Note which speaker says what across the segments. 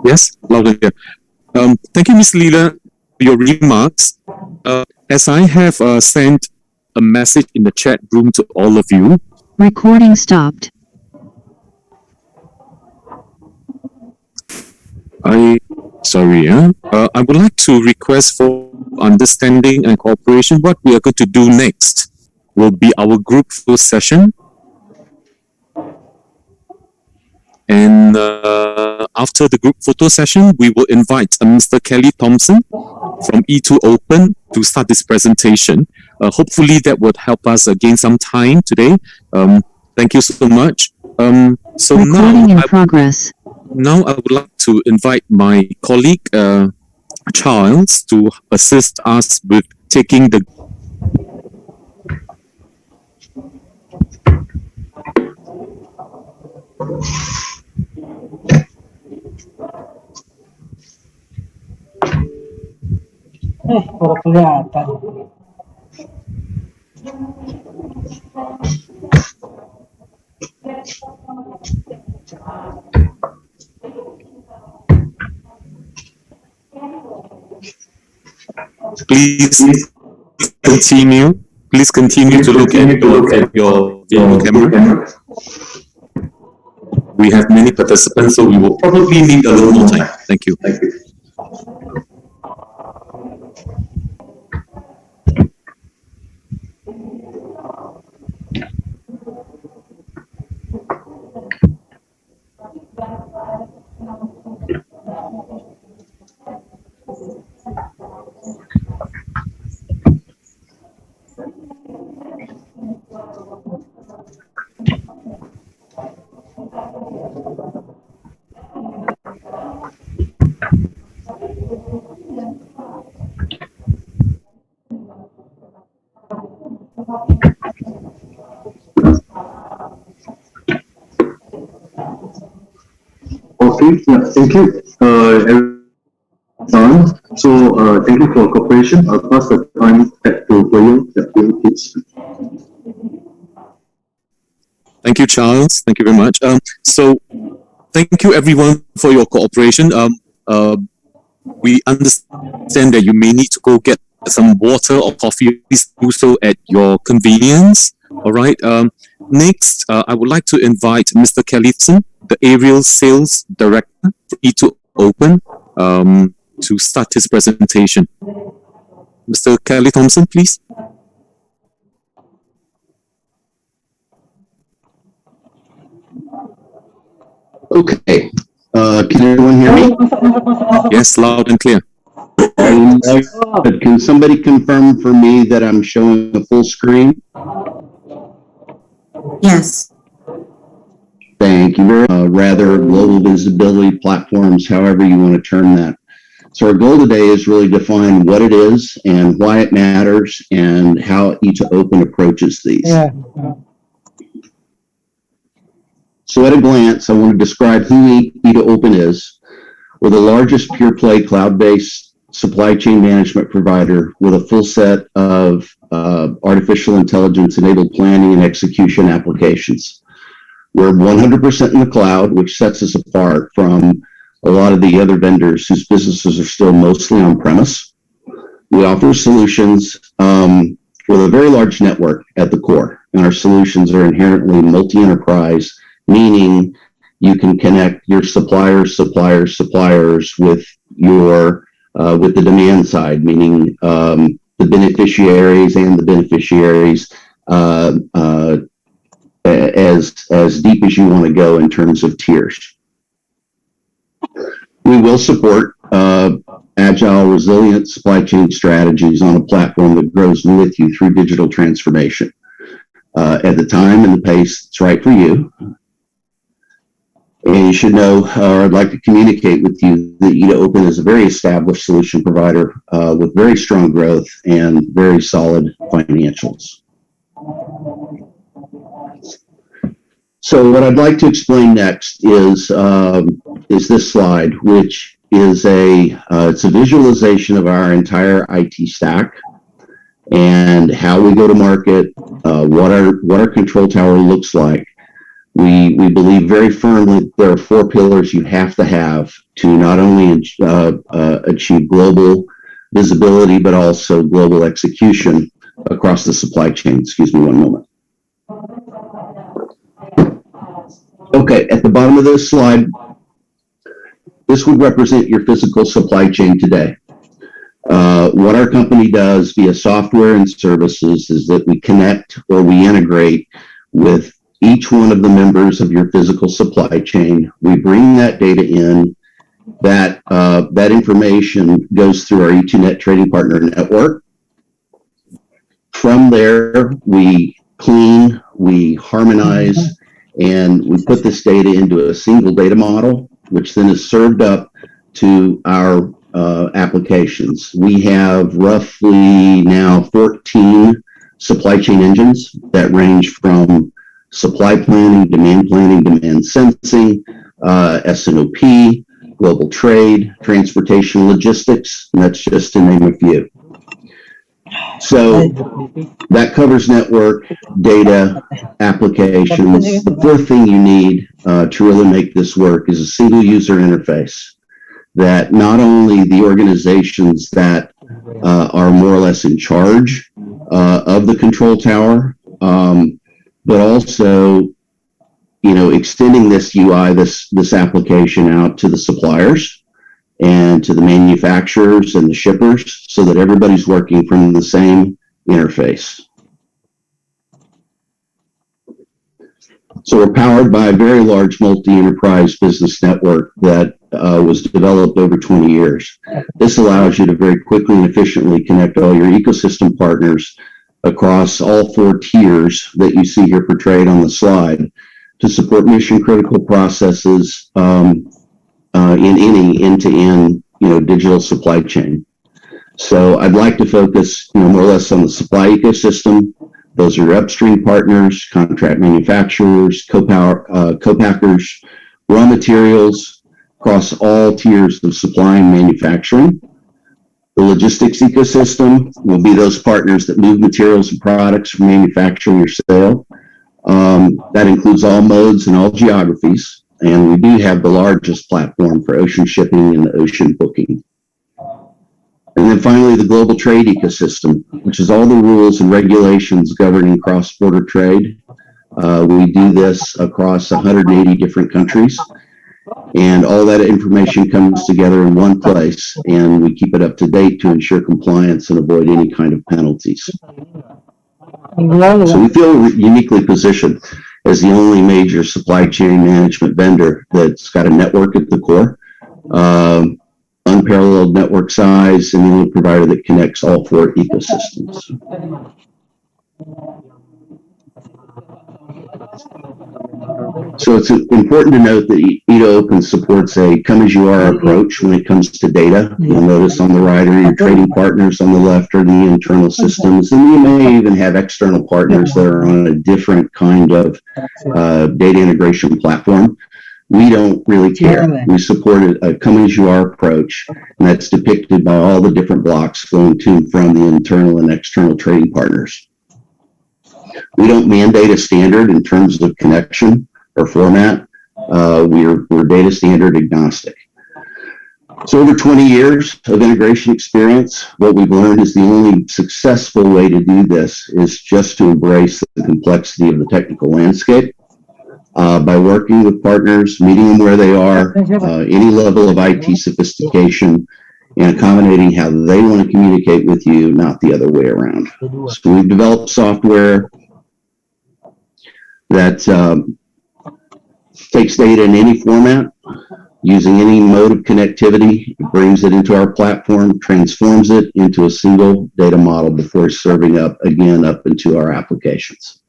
Speaker 1: Yes, loud and clear. Thank you, Ms. Leela, for your remarks. As I have sent a message in the chat room to all of you.
Speaker 2: Recording stopped.
Speaker 1: I would like to request for understanding and cooperation. What we are going to do next will be our group photo session. And after the group photo session, we will invite Mr. Kelly Thompson from E2 Open to start this presentation. Hopefully that would help us gain some time today. Thank you so much.
Speaker 2: Recording in progress.
Speaker 1: Now I would like to invite my colleague Charles to assist us with taking the Please continue to look at your video camera. We have many participants, so we will probably need a little more time. Thank you.
Speaker 3: Okay, yeah, thank you, everyone. So, thank you for cooperation. I'll pass the time back to William. Please.
Speaker 1: Thank you, Charles. Thank you very much. So, thank you everyone for your cooperation. We understand that you may need to go get some water or coffee. Please do so at your convenience. All right. Next, I would like to invite Mr. Kelly Thompson, the Aerial Sales Director for E2 Open, to start his presentation. Mr. Kelly Thompson, please.
Speaker 3: Okay. Can everyone hear me?
Speaker 1: Yes, loud and clear.
Speaker 3: Can somebody confirm for me that I'm showing a full screen?
Speaker 4: Yes.
Speaker 3: Thank you very much. Rather global visibility platforms, however you want to term that. So our goal today is really define what it is and why it matters and how E2 Open approaches these. Yeah. So at a glance, I want to describe who E2 Open is. We're the largest pure play cloud-based supply chain management provider with a full set of artificial intelligence enabled planning and execution applications. We're 100% in the cloud, which sets us apart from a lot of the other vendors whose businesses are still mostly on premise. We offer solutions with a very large network at the core, and our solutions are inherently multi-enterprise, meaning you can connect your suppliers with your with the demand side, meaning the beneficiaries and the beneficiaries as deep as you want to go in terms of tiers. We will support agile, resilient supply chain strategies on a platform that grows with you through digital transformation at the time and the pace that's right for you. And you should know, or I'd like to communicate with you that E2 Open is a very established solution provider with very strong growth and very solid financials. So what I'd like to explain next is this slide, which is it's a visualization of our entire IT stack and how we go to market, what our control tower looks like. We believe very firmly there are four pillars you have to not only achieve global visibility, but also global execution across the supply chain. Excuse me one moment. Okay, at the bottom of this slide, this would represent your physical supply chain today. What our company does via software and services is that we connect or we integrate with each one of the members of your physical supply chain. We bring that data in. That information goes through our E2Net trading partner network. From there, we clean, we harmonize, and we put this data into a single data model, which then is served up to our applications. We have roughly now 14 supply chain engines that range from supply planning, demand sensing, S&OP, global trade, transportation, logistics, and that's just to name a few. So that covers network, data, applications. The fourth thing you need to really make this work is a single user interface that not only the organizations that are more or less in charge of the control tower, but also, extending this UI, this application out to the suppliers and to the manufacturers and the shippers so that everybody's working from the same interface. So we're powered by a very large multi-enterprise business network that was developed over 20 years. This allows you to very quickly and efficiently connect all your ecosystem partners across all four tiers that you see here portrayed on the slide to support mission critical processes in any end-to-end digital supply chain. So I'd like to focus more or less on the supply ecosystem. Those are upstream partners, contract manufacturers, co-packers, raw materials across all tiers of supply and manufacturing. The logistics ecosystem will be those partners that move materials and products from manufacturing or sale. That includes all modes and all geographies. And we do have the largest platform for ocean shipping and ocean booking. And then finally, the global trade ecosystem, which is all the rules and regulations governing cross-border trade. We do this across 180 different countries. And all that information comes together in one place, and we keep it up to date to ensure compliance and avoid any kind of penalties. So we feel uniquely positioned as the only major supply chain management vendor that's got a network at the core, unparalleled network size, and the only provider that connects all four ecosystems. So it's important to note that E2Open supports a come-as-you-are approach when it comes to data. You'll notice on the right are your trading partners, on the left are the internal systems, and you may even have external partners that are on a different kind of data integration platform. We don't really care. We support a come-as-you-are approach, and that's depicted by all the different blocks flowing to and from the internal and external trading partners. We don't mandate a standard in terms of connection or format. We're data standard agnostic. So over 20 years of integration experience, what we've learned is the only successful way to do this is just to embrace the complexity of the technical landscape by working with partners, meeting them where they are, any level of IT sophistication, and accommodating how they want to communicate with you, not the other way around. So we've developed software that takes data in any format, using any mode of connectivity, brings it into our platform, transforms it into a single data model before serving up into our applications.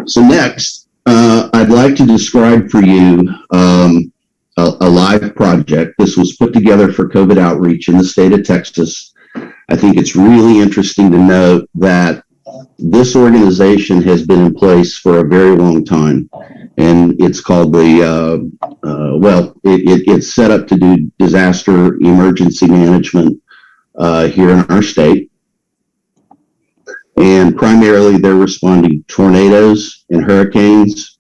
Speaker 3: So next, I'd like to describe for you a live project. This was put together for COVID outreach in the state of Texas. I think it's really interesting to note that this organization has been in place for a very long time, and it's called it's set up to do disaster emergency management here in our state. And primarily they're responding to tornadoes and hurricanes.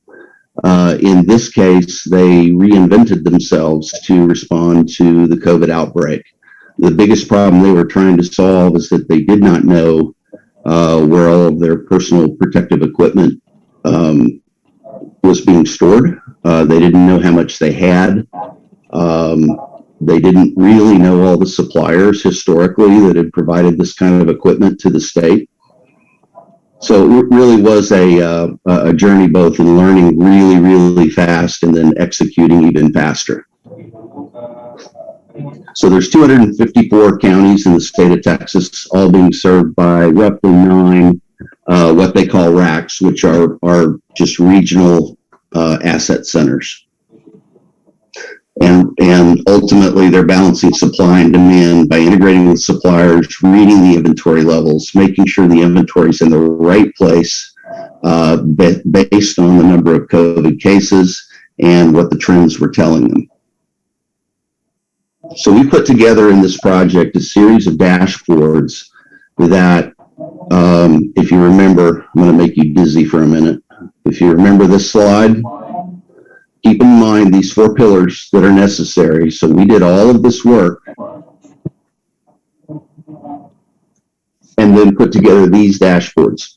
Speaker 3: In this case, they reinvented themselves to respond to the COVID outbreak. The biggest problem they were trying to solve is that they did not know where all of their personal protective equipment was being stored. They didn't know how much they had. They didn't really know all the suppliers historically that had provided this kind of equipment to the state. So it really was a journey both in learning really, really fast and then executing even faster. So there's 254 counties in the state of Texas, all being served by roughly 9 what they call RACs, which are just regional asset centers. And ultimately, they're balancing supply and demand by integrating with suppliers, reading the inventory levels, making sure the inventory is in the right place based on the number of COVID cases and what the trends were telling them. So we put together in this project a series of dashboards that, if you remember, I'm going to make you dizzy for a minute. If you remember this slide, keep in mind these 4 pillars that are necessary. So we did all of this work and then put together these dashboards.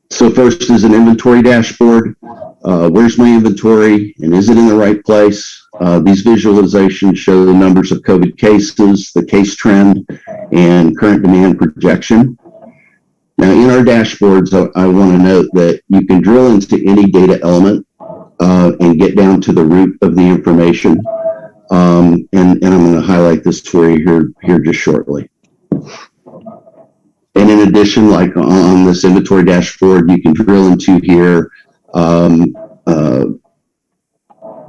Speaker 3: So first is an inventory dashboard. Where's my inventory and is it in the right place? These visualizations show the numbers of COVID cases, the case trend, and current demand projection. Now in our dashboards, I want to note that you can drill into any data element and get down to the root of the information. And I'm going to highlight this for you here just shortly. And in addition, like on this inventory dashboard, you can drill into here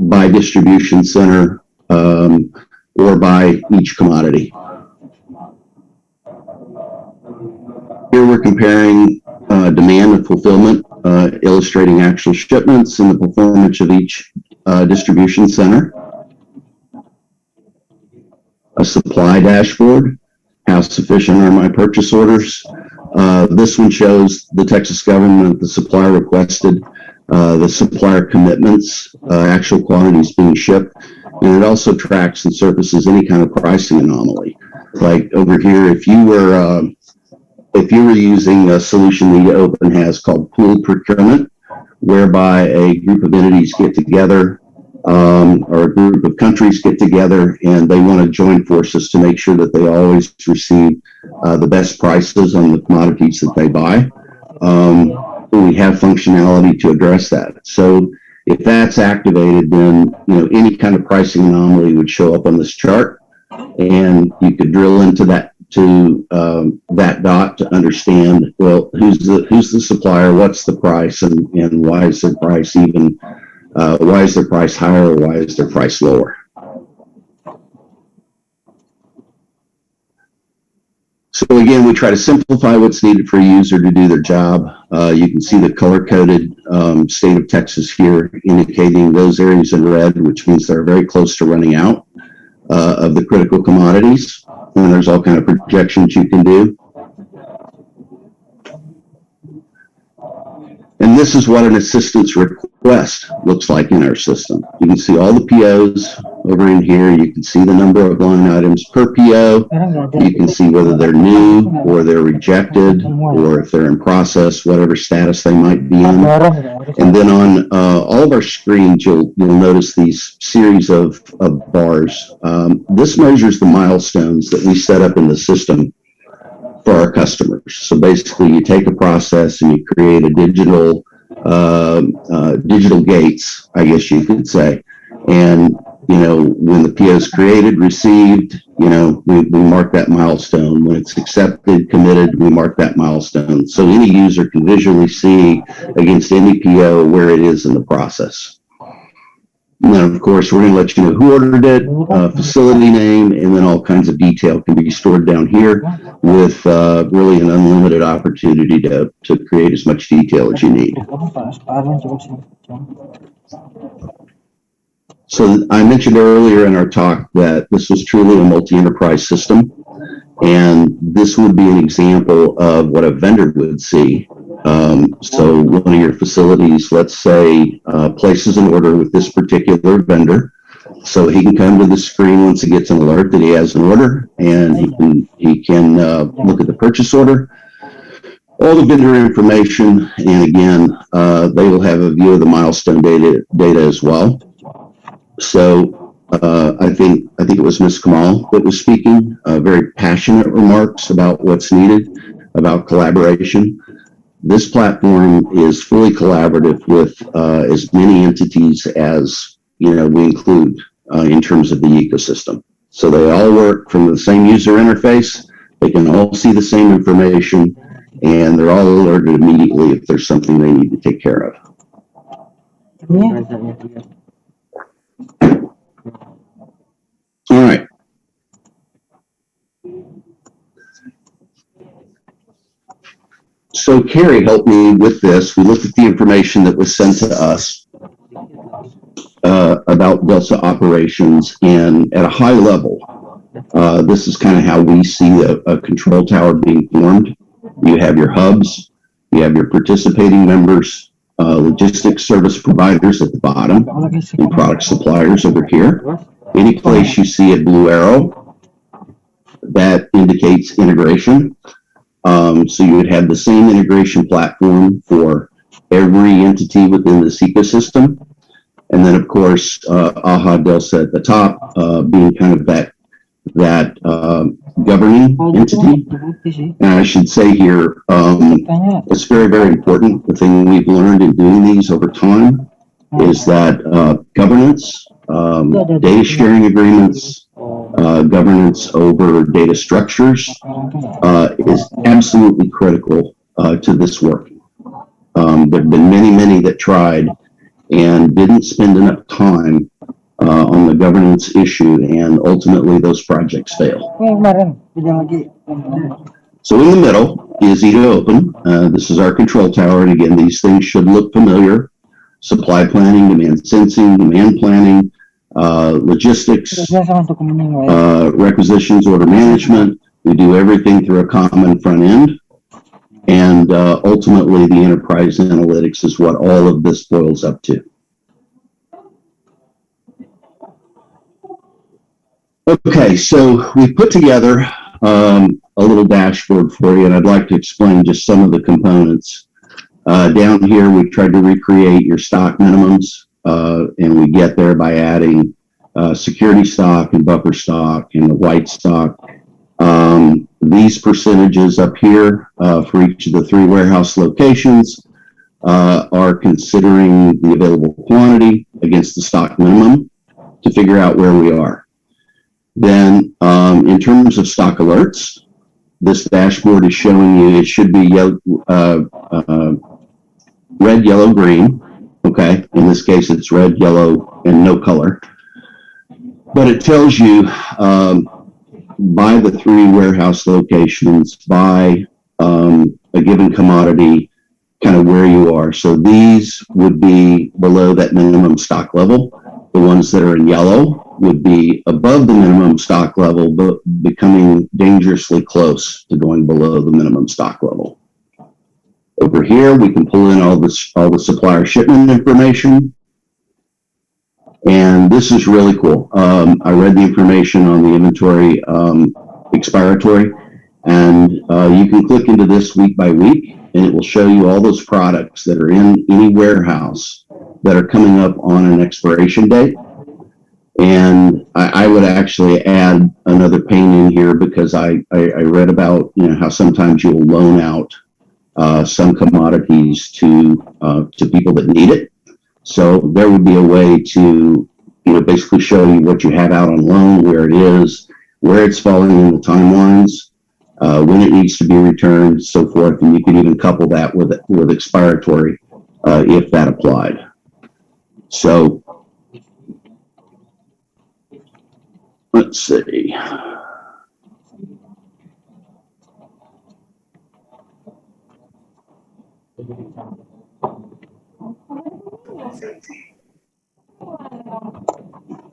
Speaker 3: by distribution center or by each commodity. Here we're comparing demand and fulfillment, illustrating actual shipments and the performance of each distribution center. A supply dashboard, how sufficient are my purchase orders? This one shows the Texas government, the supplier requested, the supplier commitments, actual quantities being shipped, and it also tracks and surfaces any kind of pricing anomaly. Like over here, if you were using a solution that Open has called pooled procurement, whereby a group of entities get together or a group of countries get together and they want to join forces to make sure that they always receive the best prices on the commodities that they buy. We have functionality to address that. So if that's activated, then any kind of pricing anomaly would show up on this chart, and you could drill into that that dot to understand, well, who's the supplier, what's the price, and why is their price even why is their price higher or why is their price lower? So again, we try to simplify what's needed for a user to do their job. You can see the color-coded state of Texas here, indicating those areas in red, which means they're very close to running out of the critical commodities. And there's all kind of projections you can do. And this is what an assistance request looks like in our system. You can see all the POs over in here. You can see the number of line items per PO. You can see whether they're new or they're rejected or if they're in process, whatever status they might be in. And then on all of our screens, you'll notice these series of bars. This measures the milestones that we set up in the system for our customers. So basically, you take a process and you create a digital gates, I guess you could say. And when the PO is created, received, we mark that milestone. When it's accepted, committed, we mark that milestone. So any user can visually see against any PO where it is in the process. And then, of course, we're going to let you know who ordered it, facility name, and then all kinds of detail can be stored down here with really an unlimited opportunity to create as much detail as you need. So I mentioned earlier in our talk that this was truly a multi-enterprise system. And this would be an example of what a vendor would see. So one of your facilities, let's say, places an order with this particular vendor. So he can come to the screen once he gets an alert that he has an order, and he can look at the purchase order, all the vendor information, and again, they will have a view of the milestone data as well. So I think it was Ms. Kamal that was speaking, very passionate remarks about what's needed, about collaboration. This platform is fully collaborative with as many entities as we include in terms of the ecosystem. So they all work from the same user interface. They can all see the same information, and they're all alerted immediately if there's something they need to take care of. All right. So Carrie helped me with this. We looked at the information that was sent to us about DELSA operations, and at a high level, this is kind of how we see a control tower being formed. You have your hubs, you have your participating members, logistics service providers at the bottom, and product suppliers over here. Any place you see a blue arrow, that indicates integration. So you would have the same integration platform for every entity within this ecosystem. And then, of course, AHA DELSA at the top, being kind of that governing entity. And I should say here, it's very, very important. The thing we've learned in doing these over time is that governance, data sharing agreements, governance over data structures is absolutely critical to this work. There have been many, many that tried and didn't spend enough time on the governance issue, and ultimately those projects fail. So in the middle is E2Open. This is our control tower, and again, these things should look familiar. Supply planning, demand sensing, demand planning, logistics, requisitions, order management. We do everything through a common front end. And ultimately, the enterprise analytics is what all of this boils up to. Okay, so we put together a little dashboard for you, and I'd like to explain just some of the components. Down here, we tried to recreate your stock minimums, and we get there by adding security stock and buffer stock and the white stock. These percentages up here for each of the 3 warehouse locations are considering the available quantity against the stock minimum to figure out where we are. Then in terms of stock alerts, this dashboard is showing you it should be red, yellow, green. Okay, in this case it's red, yellow, and no color. But it tells you by the 3 warehouse locations, by a given commodity, kind of where you are. So these would be below that minimum stock level. The ones that are in yellow would be above the minimum stock level, but becoming dangerously close to going below the minimum stock level. Over here, we can pull in all the supplier shipment information. And this is really cool. I read the information on the inventory expiratory, and you can click into this week by week, and it will show you all those products that are in any warehouse that are coming up on an expiration date. And I would actually add another pane in here because I read about how sometimes you'll loan out some commodities to people that need it. So there would be a way to basically show you what you have out on loan, where it is, where it's falling in the timelines, when it needs to be returned, so forth. And you can even couple that with expiratory if that applied. So let's see.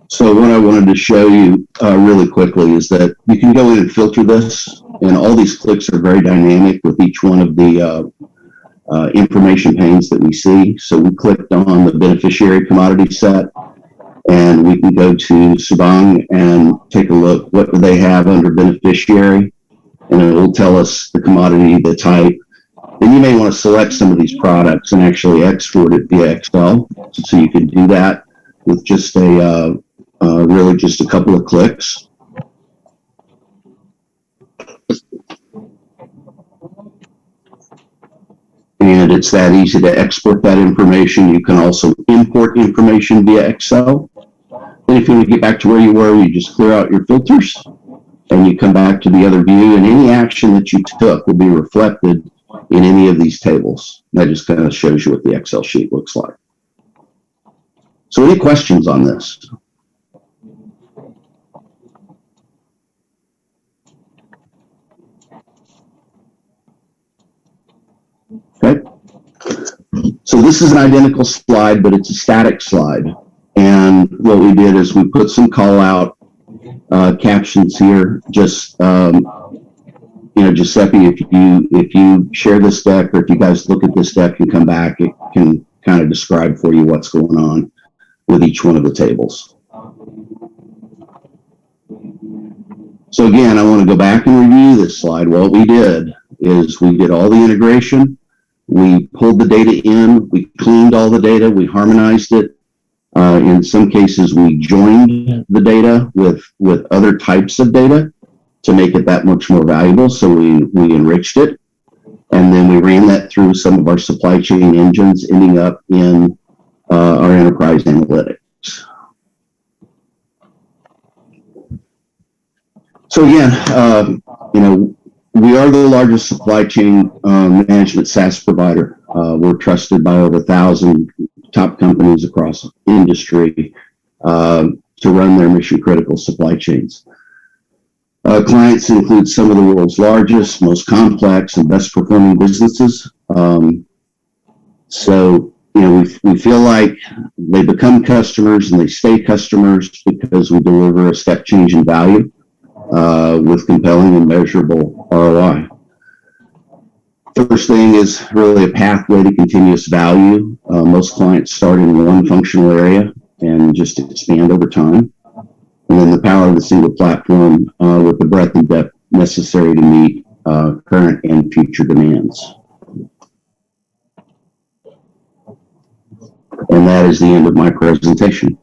Speaker 3: So what I wanted to show you really quickly is that you can go in and filter this, and all these clicks are very dynamic with each one of the information panes that we see. So we clicked on the beneficiary commodity set, and we can go to Subang and take a look. What do they have under beneficiary? And it will tell us the commodity, the type. And you may want to select some of these products and actually export it via Excel. So you can do that with just really just a couple of clicks. And it's that easy to export that information. You can also import information via Excel. And if you want to get back to where you were, you just clear out your filters and you come back to the other view, and any action that you took will be reflected in any of these tables. That just kind of shows you what the Excel sheet looks like. So any questions on this? Okay. So this is an identical slide, but it's a static slide. And what we did is we put some call out captions here. Just Giuseppe, if you share this deck, or if you guys look at this deck and come back, it can kind of describe for you what's going on with each one of the tables. So again, I want to go back and review this slide. What we did is we did all the integration. We pulled the data in, we cleaned all the data, we harmonized it. In some cases, we joined the data with other types of data to make it that much more valuable. So we enriched it. And then we ran that through some of our supply chain engines, ending up in our enterprise analytics. So again, we are the largest supply chain management SaaS provider. We're trusted by over 1,000 top companies across industry to run their mission critical supply chains. Clients include some of the world's largest, most complex, and best performing businesses. So we feel like they become customers and they stay customers because we deliver a step change in value with compelling and measurable ROI. First thing is really a pathway to continuous value. Most clients start in one functional area and just expand over time. And then the power of the single platform with the breadth and depth necessary to meet current and future demands. And that is the end of my presentation.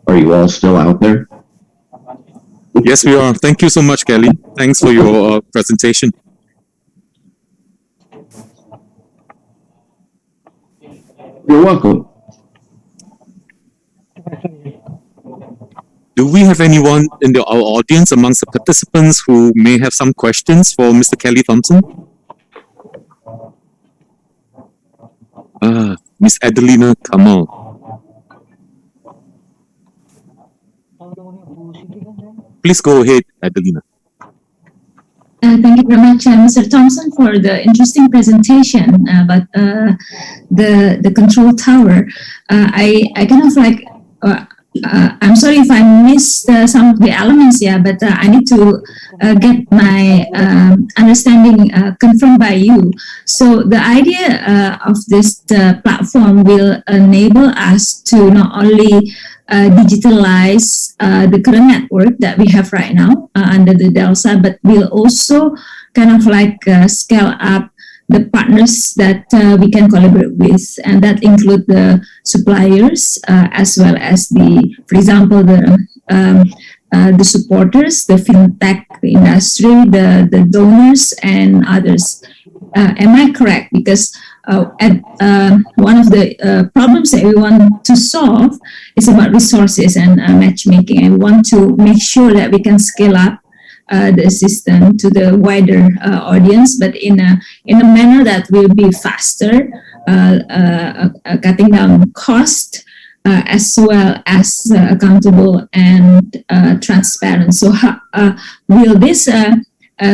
Speaker 3: Are you all still out there?
Speaker 1: Yes, we are. Thank you so much, Kelly. Thanks for your presentation.
Speaker 3: You're welcome.
Speaker 1: Do we have anyone in our audience amongst the participants who may have some questions for Mr. Kelly Thompson? Miss Adelina Kamal. Please go ahead, Adelina.
Speaker 4: Thank you very much, Mr. Thompson, for the interesting presentation about the control tower. I kind of like, I'm sorry if I missed some of the elements here, but I need to get my understanding confirmed by you. So the idea of this platform will enable us to not only digitalize the current network that we have right now under the DELSA, but we'll also kind of like scale up the partners that we can collaborate with, and that include the suppliers as well as for example, the supporters, the fintech industry, the donors, and others. Am I correct? Because one of the problems that we want to solve is about resources and matchmaking. And we want to make sure that we can scale up the system to the wider audience, but in a manner that will be faster, cutting down cost, as well as accountable and transparent. So will this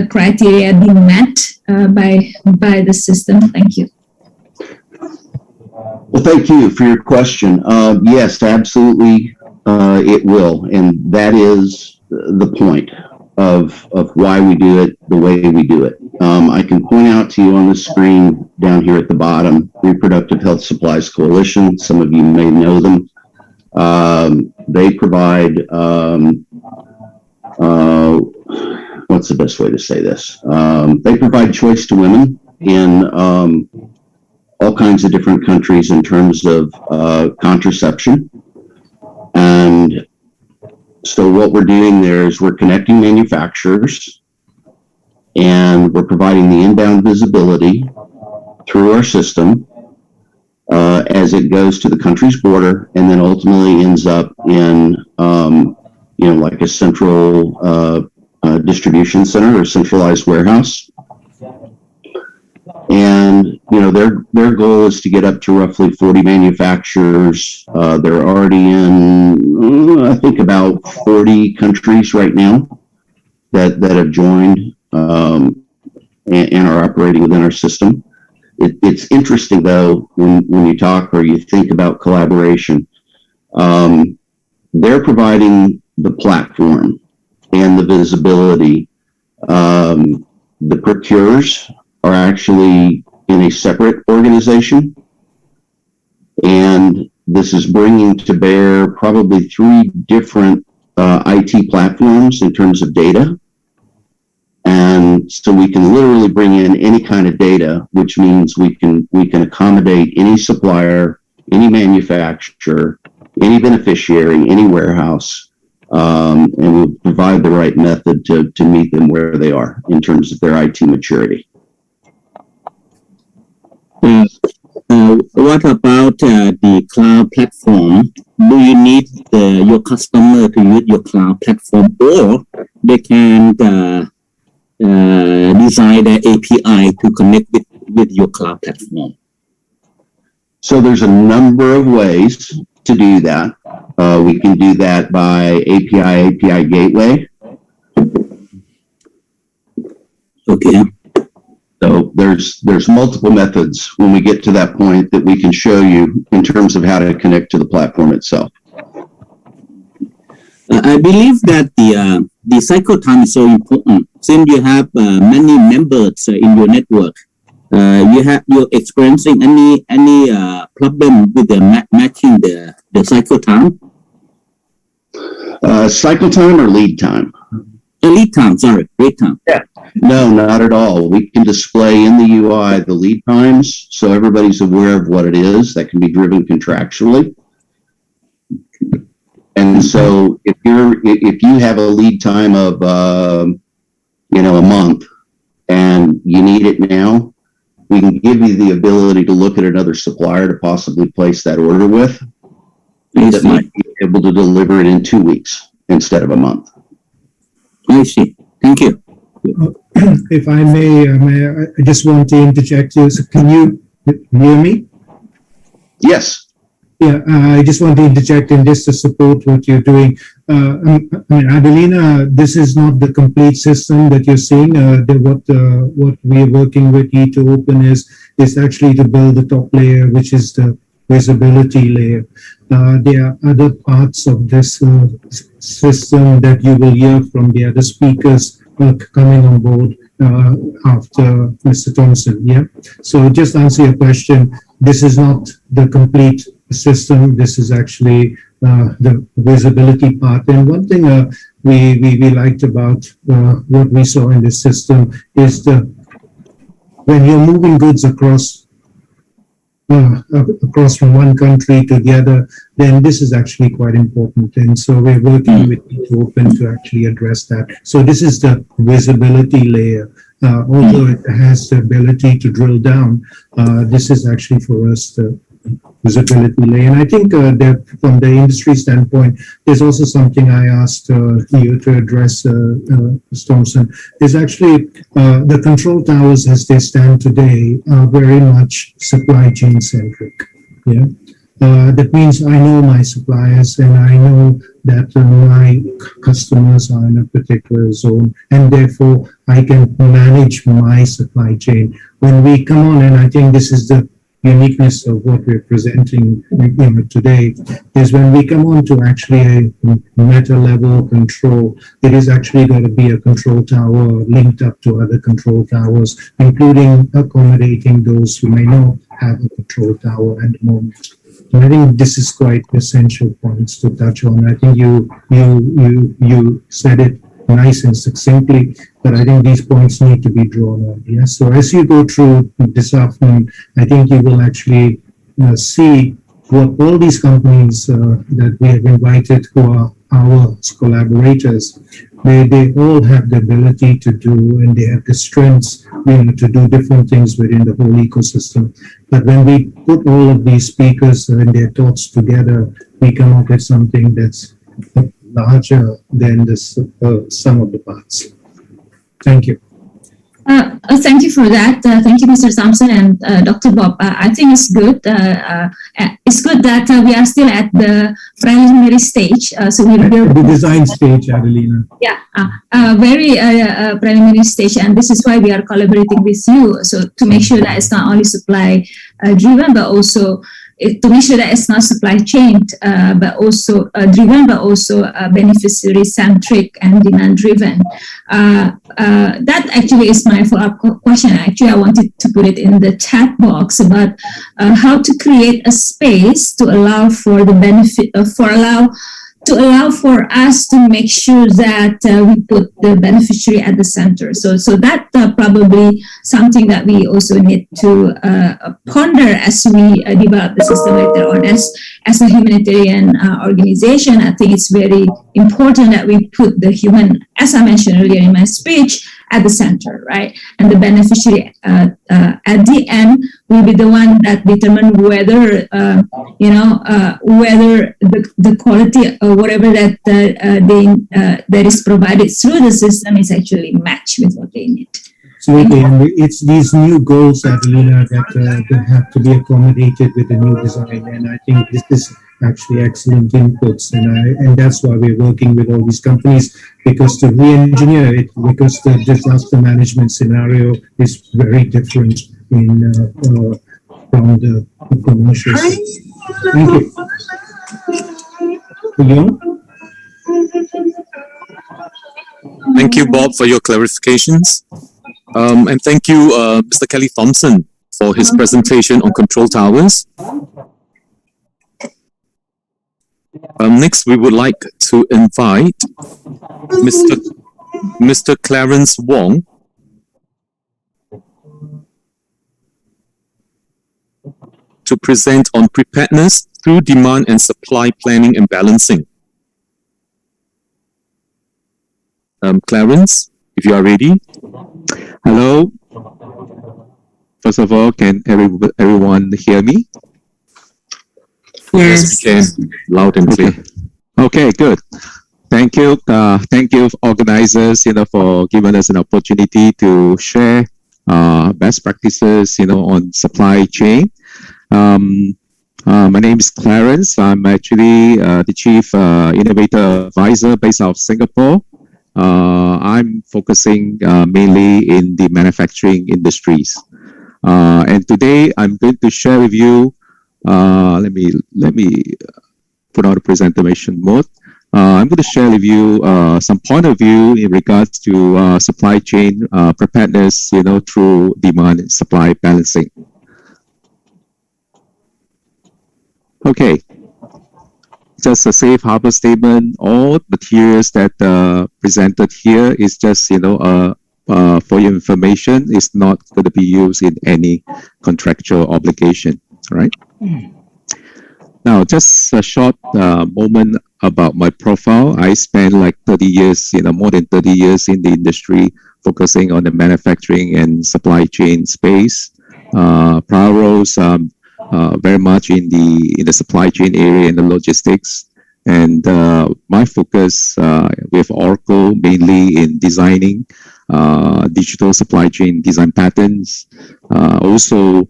Speaker 4: criteria be met by the system? Thank you.
Speaker 3: Well, thank you for your question. Yes, absolutely, it will, and that is the point of why we do it the way we do it. I can point out to you on the screen down here at the bottom, Reproductive Health Supplies Coalition. Some of you may know them. They provide, what's the best way to say this? They provide choice to women in all kinds of different countries in terms of contraception. And so what we're doing there is we're connecting manufacturers and we're providing the inbound visibility through our system as it goes to the country's border and then ultimately ends up in, like a central distribution center or centralized warehouse. And, their goal is to get up to roughly 40 manufacturers. They're already in, I think, about 40 countries right now that have joined and are operating within our system. It's interesting, though, when you talk or you think about collaboration, they're providing the platform and the visibility. The procurers are actually in a separate organization, and this is bringing to bear probably 3 different IT platforms in terms of data. And so we can literally bring in any kind of data, which means we can accommodate any supplier, any manufacturer, any beneficiary, any warehouse, and we'll provide the right method to meet them where they are in terms of their IT maturity.
Speaker 5: What about the cloud platform? Do you need your customer to use your cloud platform, or they can design the API to connect with your cloud platform?
Speaker 3: So there's a number of ways to do that. We can do that by API gateway.
Speaker 5: Okay.
Speaker 3: So there's multiple methods when we get to that point that we can show you in terms of how to connect to the platform itself.
Speaker 5: I believe that the cycle time is so important. Since you have many members in your network, you're experiencing any problem with the matching the cycle time?
Speaker 3: Cycle time or lead time?
Speaker 5: Lead time, lead time.
Speaker 3: Yeah. No, not at all. We can display in the UI the lead times so everybody's aware of what it is that can be driven contractually. And so if you have a lead time of a month and you need it now, we can give you the ability to look at another supplier to possibly place that order with that might be able to deliver it in 2 weeks instead of a month.
Speaker 5: I see. Thank you.
Speaker 6: If I may, I just want to interject here. So can you hear me?
Speaker 3: Yes.
Speaker 6: Yeah, I just want to interject in just to support what you're doing. Adelina, this is not the complete system that you're seeing. What we're working with E2Open is actually to build the top layer, which is the visibility layer. There are other parts of this system that you will hear from the other speakers coming on board after Mr. Thompson. Yeah. So just answer your question. This is not the complete system. This is actually the visibility part. And one thing we liked about what we saw in this system is when you're moving goods across from one country to the other, then this is actually quite important. And so we're working with E2Open to actually address that. So this is the visibility layer. Although it has the ability to drill down, this is actually for us the visibility layer. And I think that from the industry standpoint, there's also something I asked you to address, Ms. Thompson, is actually the control towers as they stand today are very much supply chain centric. Yeah. That means I know my suppliers and I know that my customers are in a particular zone, and therefore I can manage my supply chain. When we come on, and I think this is the uniqueness of what we're presenting today is when we come on to actually a meta level control, it is actually going to be a control tower linked up to other control towers, including accommodating those who may not have a control tower at the moment. And I think this is quite essential points to touch on. I think you said it nice and succinctly, but I think these points need to be drawn on. Yes. So as you go through this afternoon, I think you will actually see what all these companies that we have invited who are our collaborators, they all have the ability to do, and they have the strengths, to do different things within the whole ecosystem. But when we put all of these speakers and their thoughts together, we come up with something that's larger than the sum of the parts. Thank you.
Speaker 4: Thank you for that. Thank you, Mr. Thompson and Dr. Bob. I think it's good. It's good that we are still at the preliminary stage. So we're
Speaker 6: the design stage, Adelina.
Speaker 4: Yeah, very preliminary stage, and this is why we are collaborating with you. So to make sure that it's not only supply driven, but also to make sure that it's not supply chain, but also driven, but also beneficiary centric and demand driven. That actually is my follow-up question. Actually, I wanted to put it in the chat box about how to create a space to allow for the benefit to allow for us to make sure that we put the beneficiary at the center. So that probably something that we also need to ponder as we develop the system later on. As a humanitarian organization, I think it's very important that we put the human, as I mentioned earlier in my speech, at the center, right? And the beneficiary at the end will be the one that determine whether, whether the quality or whatever that that is provided through the system is actually matched with what they need.
Speaker 6: Absolutely, and it's these new goals, Adelina, that have to be accommodated with the new design, and I think this is actually excellent inputs, and that's why we're working with all these companies, because to re-engineer it, because the disaster management scenario is very different from the commercial. Thank you. Leon?
Speaker 1: Thank you, Bob, for your clarifications. And thank you, Mr. Kelly Thompson, for his presentation on control towers. Next, we would like to invite Mr. Clarence Wong to present on preparedness through demand and supply planning and balancing. Clarence, if you are ready.
Speaker 7: Hello. First of all, can everyone hear me?
Speaker 1: Yes, we can. Loud and clear.
Speaker 7: Okay, good. Thank you. Thank you, organizers, for giving us an opportunity to share best practices, on supply chain. My name is Clarence. I'm actually the Chief Innovator Advisor based out of Singapore. I'm focusing mainly in the manufacturing industries. And today I'm going to share with you, let me put on the presentation mode. I'm going to share with you some point of view in regards to supply chain preparedness, through demand and supply balancing. Okay. Just a safe harbor statement. All materials that presented here is just, for your information. It's not going to be used in any contractual obligation, right? Now, just a short moment about my profile. I spent like 30 years, more than 30 years in the industry, focusing on the manufacturing and supply chain space. Prior roles, very much in the supply chain area and the logistics, and my focus with Oracle mainly in designing digital supply chain design patterns. Also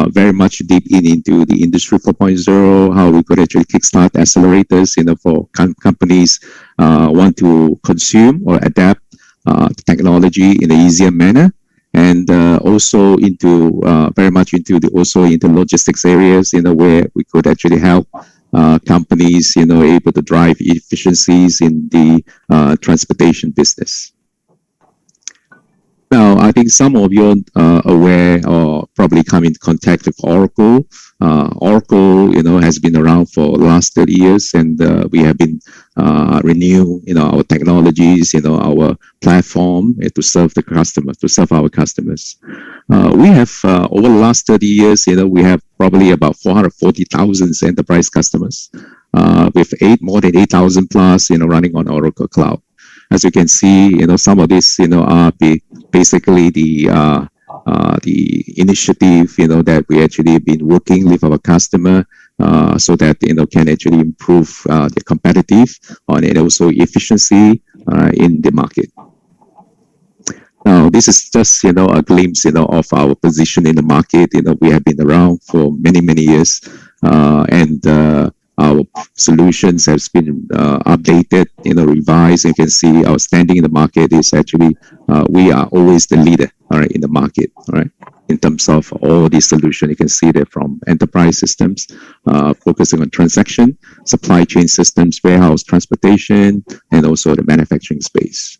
Speaker 7: very much deep into the industry 4.0, how we could actually kickstart accelerators, for companies want to consume or adapt technology in an easier manner. and also into very much into the also into logistics areas, where we could actually help companies, able to drive efficiencies in the transportation business. Now, I think some of you are aware or probably come in contact with Oracle. Oracle, has been around for the last 30 years, and we have been renewing, our technologies, our platform to serve the customer, to serve our customers. We have, over the last 30 years, we have probably about 440,000 enterprise customers, with more than 8,000 plus, running on Oracle Cloud. As you can see, some of these, are basically the initiative, that we actually been working with our customer, so that, can actually improve the competitive and also efficiency in the market. Now, this is just, a glimpse, of our position in the market. We have been around for many, many years, and our solutions has been updated, revised. You can see our standing in the market is actually, we are always the leader, all right, in the market, all right, in terms of all these solutions. You can see that from enterprise systems, focusing on transaction, supply chain systems, warehouse transportation, and also the manufacturing space.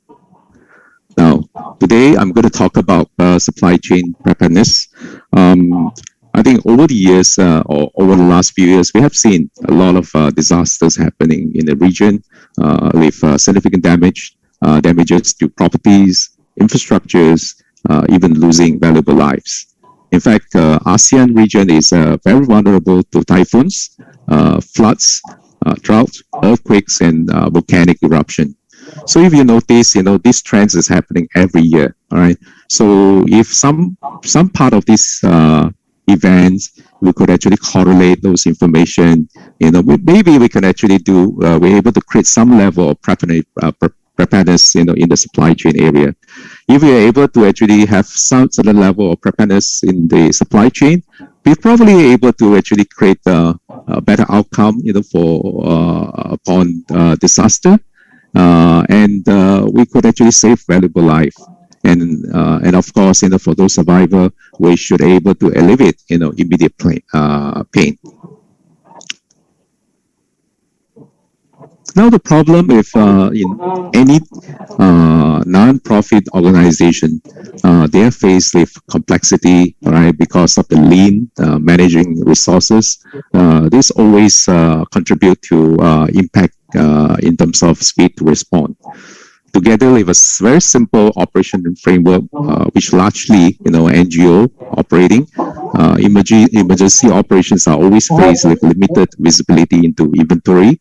Speaker 7: Now, today I'm going to talk about supply chain preparedness. I think over the years, or over the last few years, we have seen a lot of disasters happening in the region, with significant damages to properties, infrastructures, even losing valuable lives. In fact, ASEAN region is very vulnerable to typhoons, floods, drought, earthquakes, and volcanic eruption. So if you notice, these trends is happening every year. All right. So if some part of this events, we could actually correlate those information. Maybe we can actually we're able to create some level of preparedness, in the supply chain area. If we are able to actually have some certain level of preparedness in the supply chain, we're probably able to actually create a better outcome, upon disaster, and we could actually save valuable life. And of course, for those survivors, we should able to alleviate, immediate pain. Now, the problem with in any non-profit organization, they are faced with complexity, right? Because of the lean managing resources, this always contribute to impact in terms of speed to respond. Together with a very simple operation framework, which largely, NGO operating, emergency operations are always faced with limited visibility into inventory,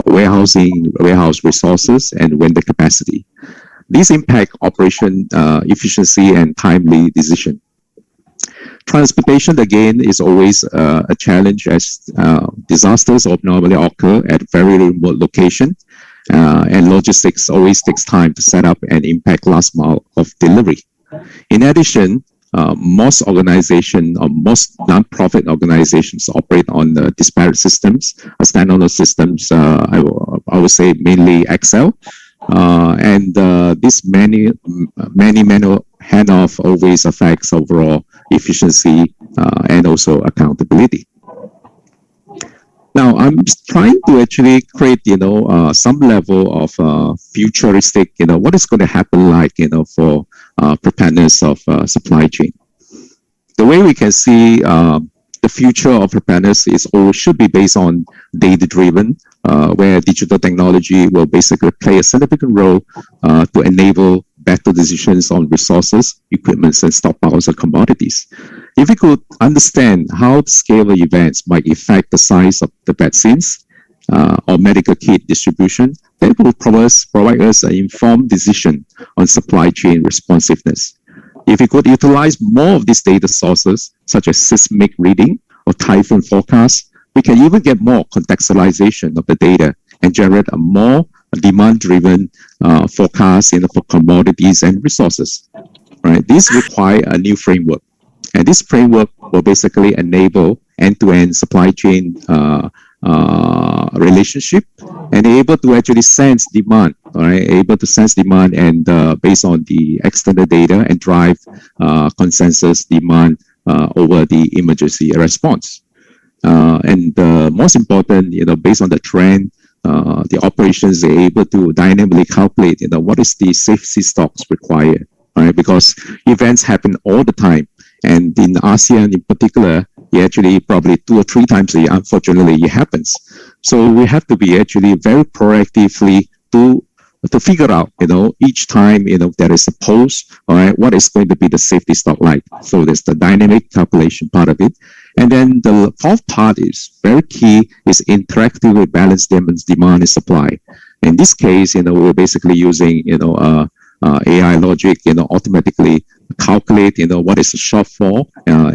Speaker 7: warehouse resources, and vendor capacity. These impact operation efficiency and timely decision. Transportation, again, is always a challenge, as disasters normally occur at very remote location. And logistics always takes time to set up and impact last mile of delivery. In addition, most organizations or most non-profit organizations operate on disparate systems, standalone systems. I would say mainly Excel, and this many manual handoff always affects overall efficiency and also accountability. Now, I'm trying to actually create, some level of futuristic, what is going to happen like, for preparedness of supply chain. The way we can see the future of preparedness is or should be based on data-driven, where digital technology will basically play a significant role to enable better decisions on resources, equipment, and stockpiles of commodities. If we could understand how the scale of events might affect the size of the vaccines or medical kit distribution, that will provide us an informed decision on supply chain responsiveness. If we could utilize more of these data sources, such as seismic reading or typhoon forecasts, we can even get more contextualization of the data and generate a more demand-driven forecast for commodities and resources. Right? This requires a new framework. And this framework will basically enable end-to-end supply chain relationship and able to actually sense demand, all right, able to sense demand and based on the external data and drive consensus demand over the emergency response. And most important, based on the trend, the operations are able to dynamically calculate, what is the safety stocks required, right? Because events happen all the time. And in ASEAN in particular, actually probably 2 or 3 times a year, unfortunately, it happens. So we have to be actually very proactively to figure out, each time, there is a pose, all right, what is going to be the safety stock like. So there's the dynamic calculation part of it. And then the fourth part is very key, is interactively balance demand and supply. In this case, we're basically using, AI logic, automatically calculate, what is the shortfall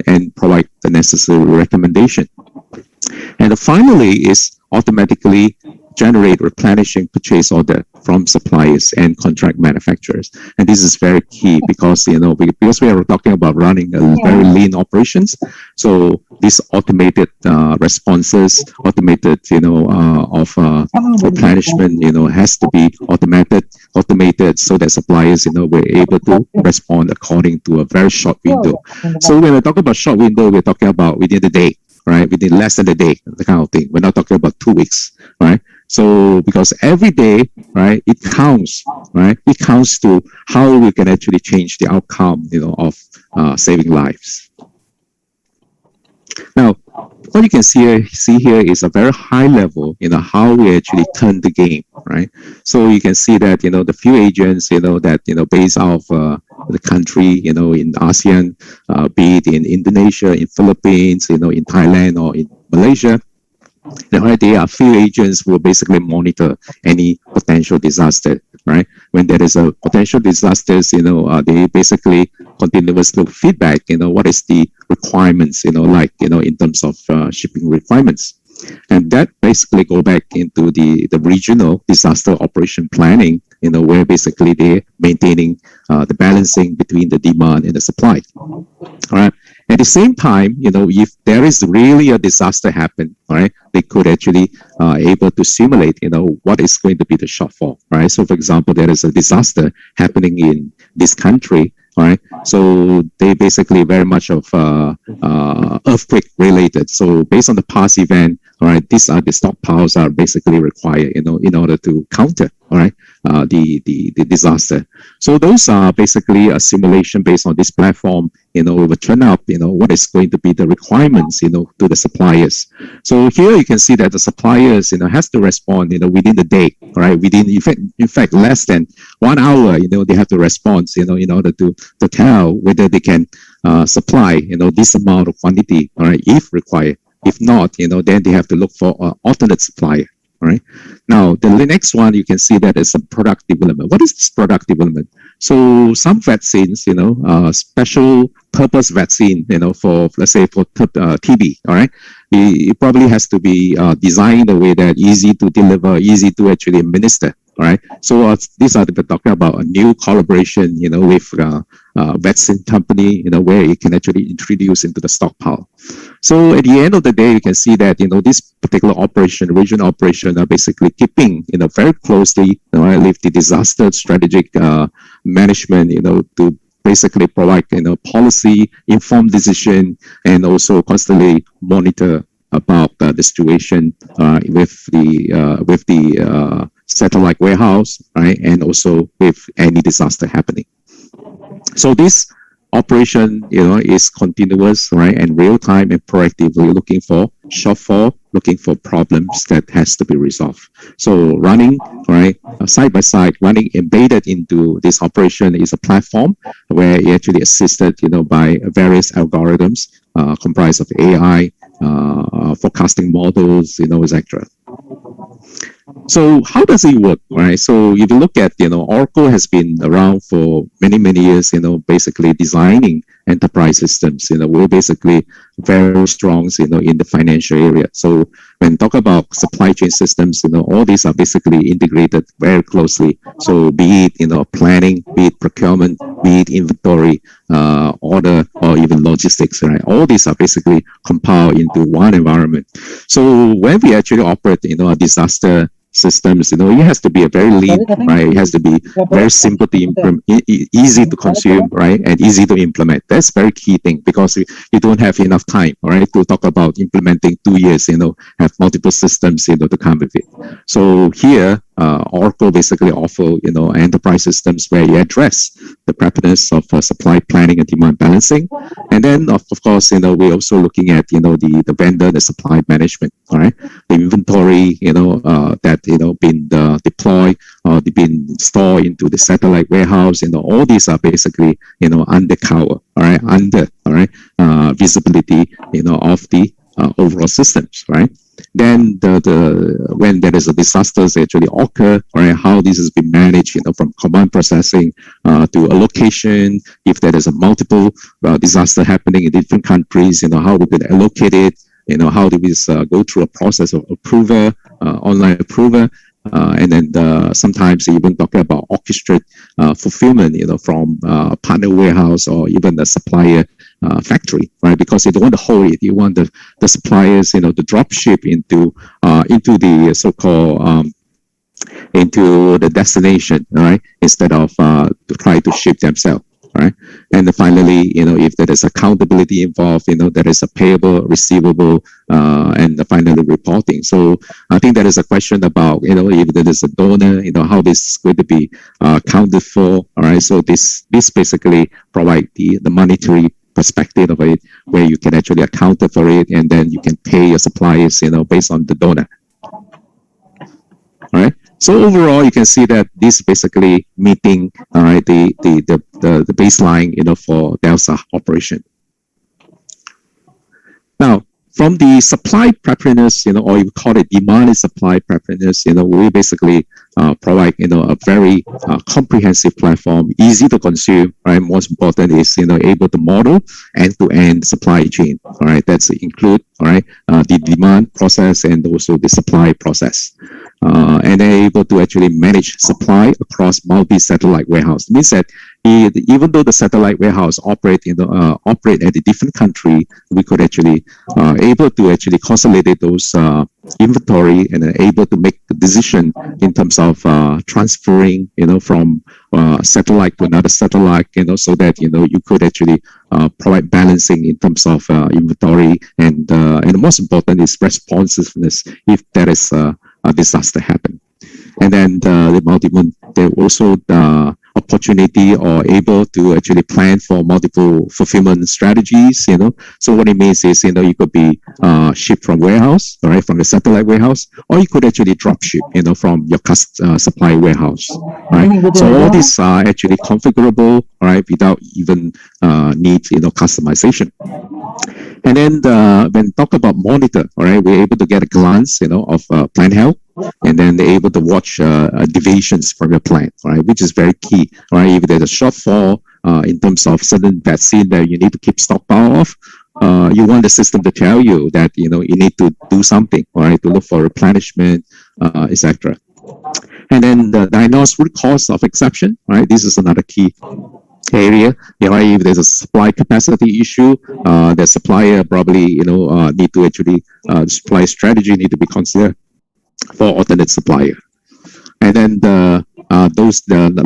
Speaker 7: and provide the necessary recommendation. And finally is automatically generate replenishing purchase order from suppliers and contract manufacturers. And this is very key because, because we are talking about running a very lean operations. So this automated responses, automated, of replenishment, has to be automated so that suppliers, were able to respond according to a very short window. So when we talk about short window, we're talking about within the day, right? Within less than a day, the kind of thing. We're not talking about 2 weeks, right? So because every day, right, it counts, right? It counts to how we can actually change the outcome, of saving lives. Now, what you can see here is a very high level, how we actually turn the game, right? So you can see that, the few agents, that, based off the country, in ASEAN, be it in Indonesia, in Philippines, in Thailand or in Malaysia, there are few agents who basically monitor any potential disaster, right? When there is a potential disasters, they basically continuously feedback, what is the requirements, like, in terms of shipping requirements. And that basically go back into the regional disaster operation planning, where basically they're maintaining the balancing between the demand and the supply. All right. At the same time, if there is really a disaster happen, right, they could actually able to simulate, what is going to be the shortfall, right? So, for example, there is a disaster happening in this country, right? So they basically very much of earthquake related. So based on the past event, all right, these are the stockpiles are basically required, in order to counter, all right, the disaster. So those are basically a simulation based on this platform, we will turn up, what is going to be the requirements, to the suppliers. So here you can see that the suppliers, has to respond, within the day, right? Within, in fact, less than 1 hour, they have to respond, in order to tell whether they can supply, this amount of quantity, all right, if required. If not, then they have to look for an alternate supplier. All right. Now, the next one, you can see that is a product development. What is this product development? So some vaccines, special purpose vaccine, for, let's say, for TB, all right? It probably has to be designed in a way that easy to deliver, easy to actually administer. All right. So these are we're talking about a new collaboration, with vaccine company, where you can actually introduce into the stockpile. So at the end of the day, you can see that, this particular operation, regional operation, are basically keeping, very closely, with the disaster strategic management, to basically provide, policy, informed decision, and also constantly monitor about the situation with the satellite warehouse, right, and also with any disaster happening. So this operation, is continuous, right, and real time and proactively looking for shortfall, looking for problems that has to be resolved. So running, right, side by side, running embedded into this operation is a platform where it actually assisted, by various algorithms comprised of AI, forecasting models, etc. So how does it work, right? So if you look at, Oracle has been around for many, many years, basically designing enterprise systems. We're basically very strong, in the financial area. So when talk about supply chain systems, all these are basically integrated very closely. So be it, planning, be it procurement, be it inventory, order, or even logistics, right? All these are basically compiled into one environment. So when we actually operate, a disaster systems, it has to be a very lean, right? It has to be very simple to implement, easy to consume, right? And easy to implement. That's very key thing, because you don't have enough time, all right, to talk about implementing 2 years, have multiple systems, to come with it. So here, Oracle basically offer, enterprise systems where you address the preparedness of supply planning and demand balancing. And then, of course, we're also looking at, the vendor, the supply management, all right? The inventory, that, been deployed or been stored into the satellite warehouse, all these are basically, under cover, all right? All right, visibility, of the overall systems, right? Then when there is a disasters actually occur, right, how this has been managed, from command processing to allocation. If there is a multiple disaster happening in different countries, how we could allocate it, how do we go through a process of approval, online approval. And then sometimes even talking about orchestrate fulfillment, from partner warehouse or even the supplier factory, right? Because you don't want to hold it, you want the suppliers, to drop ship into the so-called into the destination, right? Instead of to try to ship themselves. Right. And then finally, if there is accountability involved, there is a payable, receivable, and finally reporting. So I think there is a question about, if there is a donor, how this is going to be accounted for. All right. So this basically provide the monetary perspective of it, where you can actually account for it, and then you can pay your suppliers, based on the donor. All right. So overall, you can see that this basically meeting, all right, the baseline, for DELSA operation. Now, from the supply preparedness, or you call it demand and supply preparedness, we basically provide, a very comprehensive platform, easy to consume, right? Most important is, able to model end-to-end supply chain, all right? That's include, all right, the demand process and also the supply process. And they're able to actually manage supply across multi-satellite warehouse. It means that even though the satellite warehouse operate at a different country, we could actually able to actually consolidate those inventory and able to make the decision in terms of transferring, from satellite to another satellite, so that you could actually provide balancing in terms of inventory, and the most important is responsiveness if there is a disaster happen. And then there also opportunity or able to actually plan for multiple fulfillment strategies. So what it means is, you could be shipped from warehouse, all right, from the satellite warehouse, or you could actually drop ship, from your supply warehouse, right? So all these are actually configurable, all right, without even need, customization. And then when talk about monitor, all right, we're able to get a glance, of plant health, and then they're able to watch deviations from your plant, right, which is very key, right? If there's a shortfall in terms of certain vaccine that you need to keep stockpile of, you want the system to tell you that, you need to do something, right, to look for replenishment, etc. And then the diagnose root cause of exception, right? This is another key area. If there's a supply capacity issue, the supplier probably, need to actually supply strategy need to be considered for alternate supplier. And then the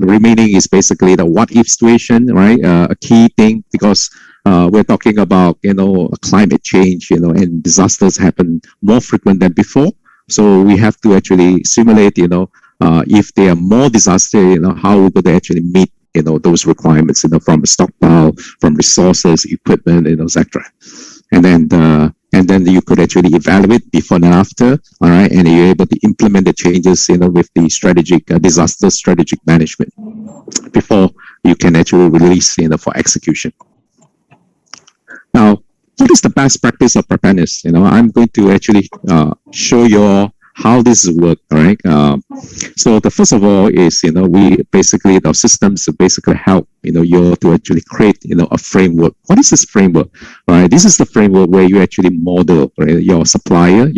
Speaker 7: remaining is basically the what if situation, right? A key thing, because we're talking about, climate change, and disasters happen more frequent than before. So we have to actually simulate, if there are more disasters, how we could actually meet, those requirements, from stockpile, from resources, equipment, etc. And then you could actually evaluate before and after, all right, and you're able to implement the changes, with the strategic disaster strategic management before you can actually release, for execution. Now, what is the best practice of preparedness? I'm going to actually show you how this works, all right? So the first of all is, we basically, the systems basically help, you to actually create, a framework. What is this framework? All right, this is the framework where you actually model, right, your supplier,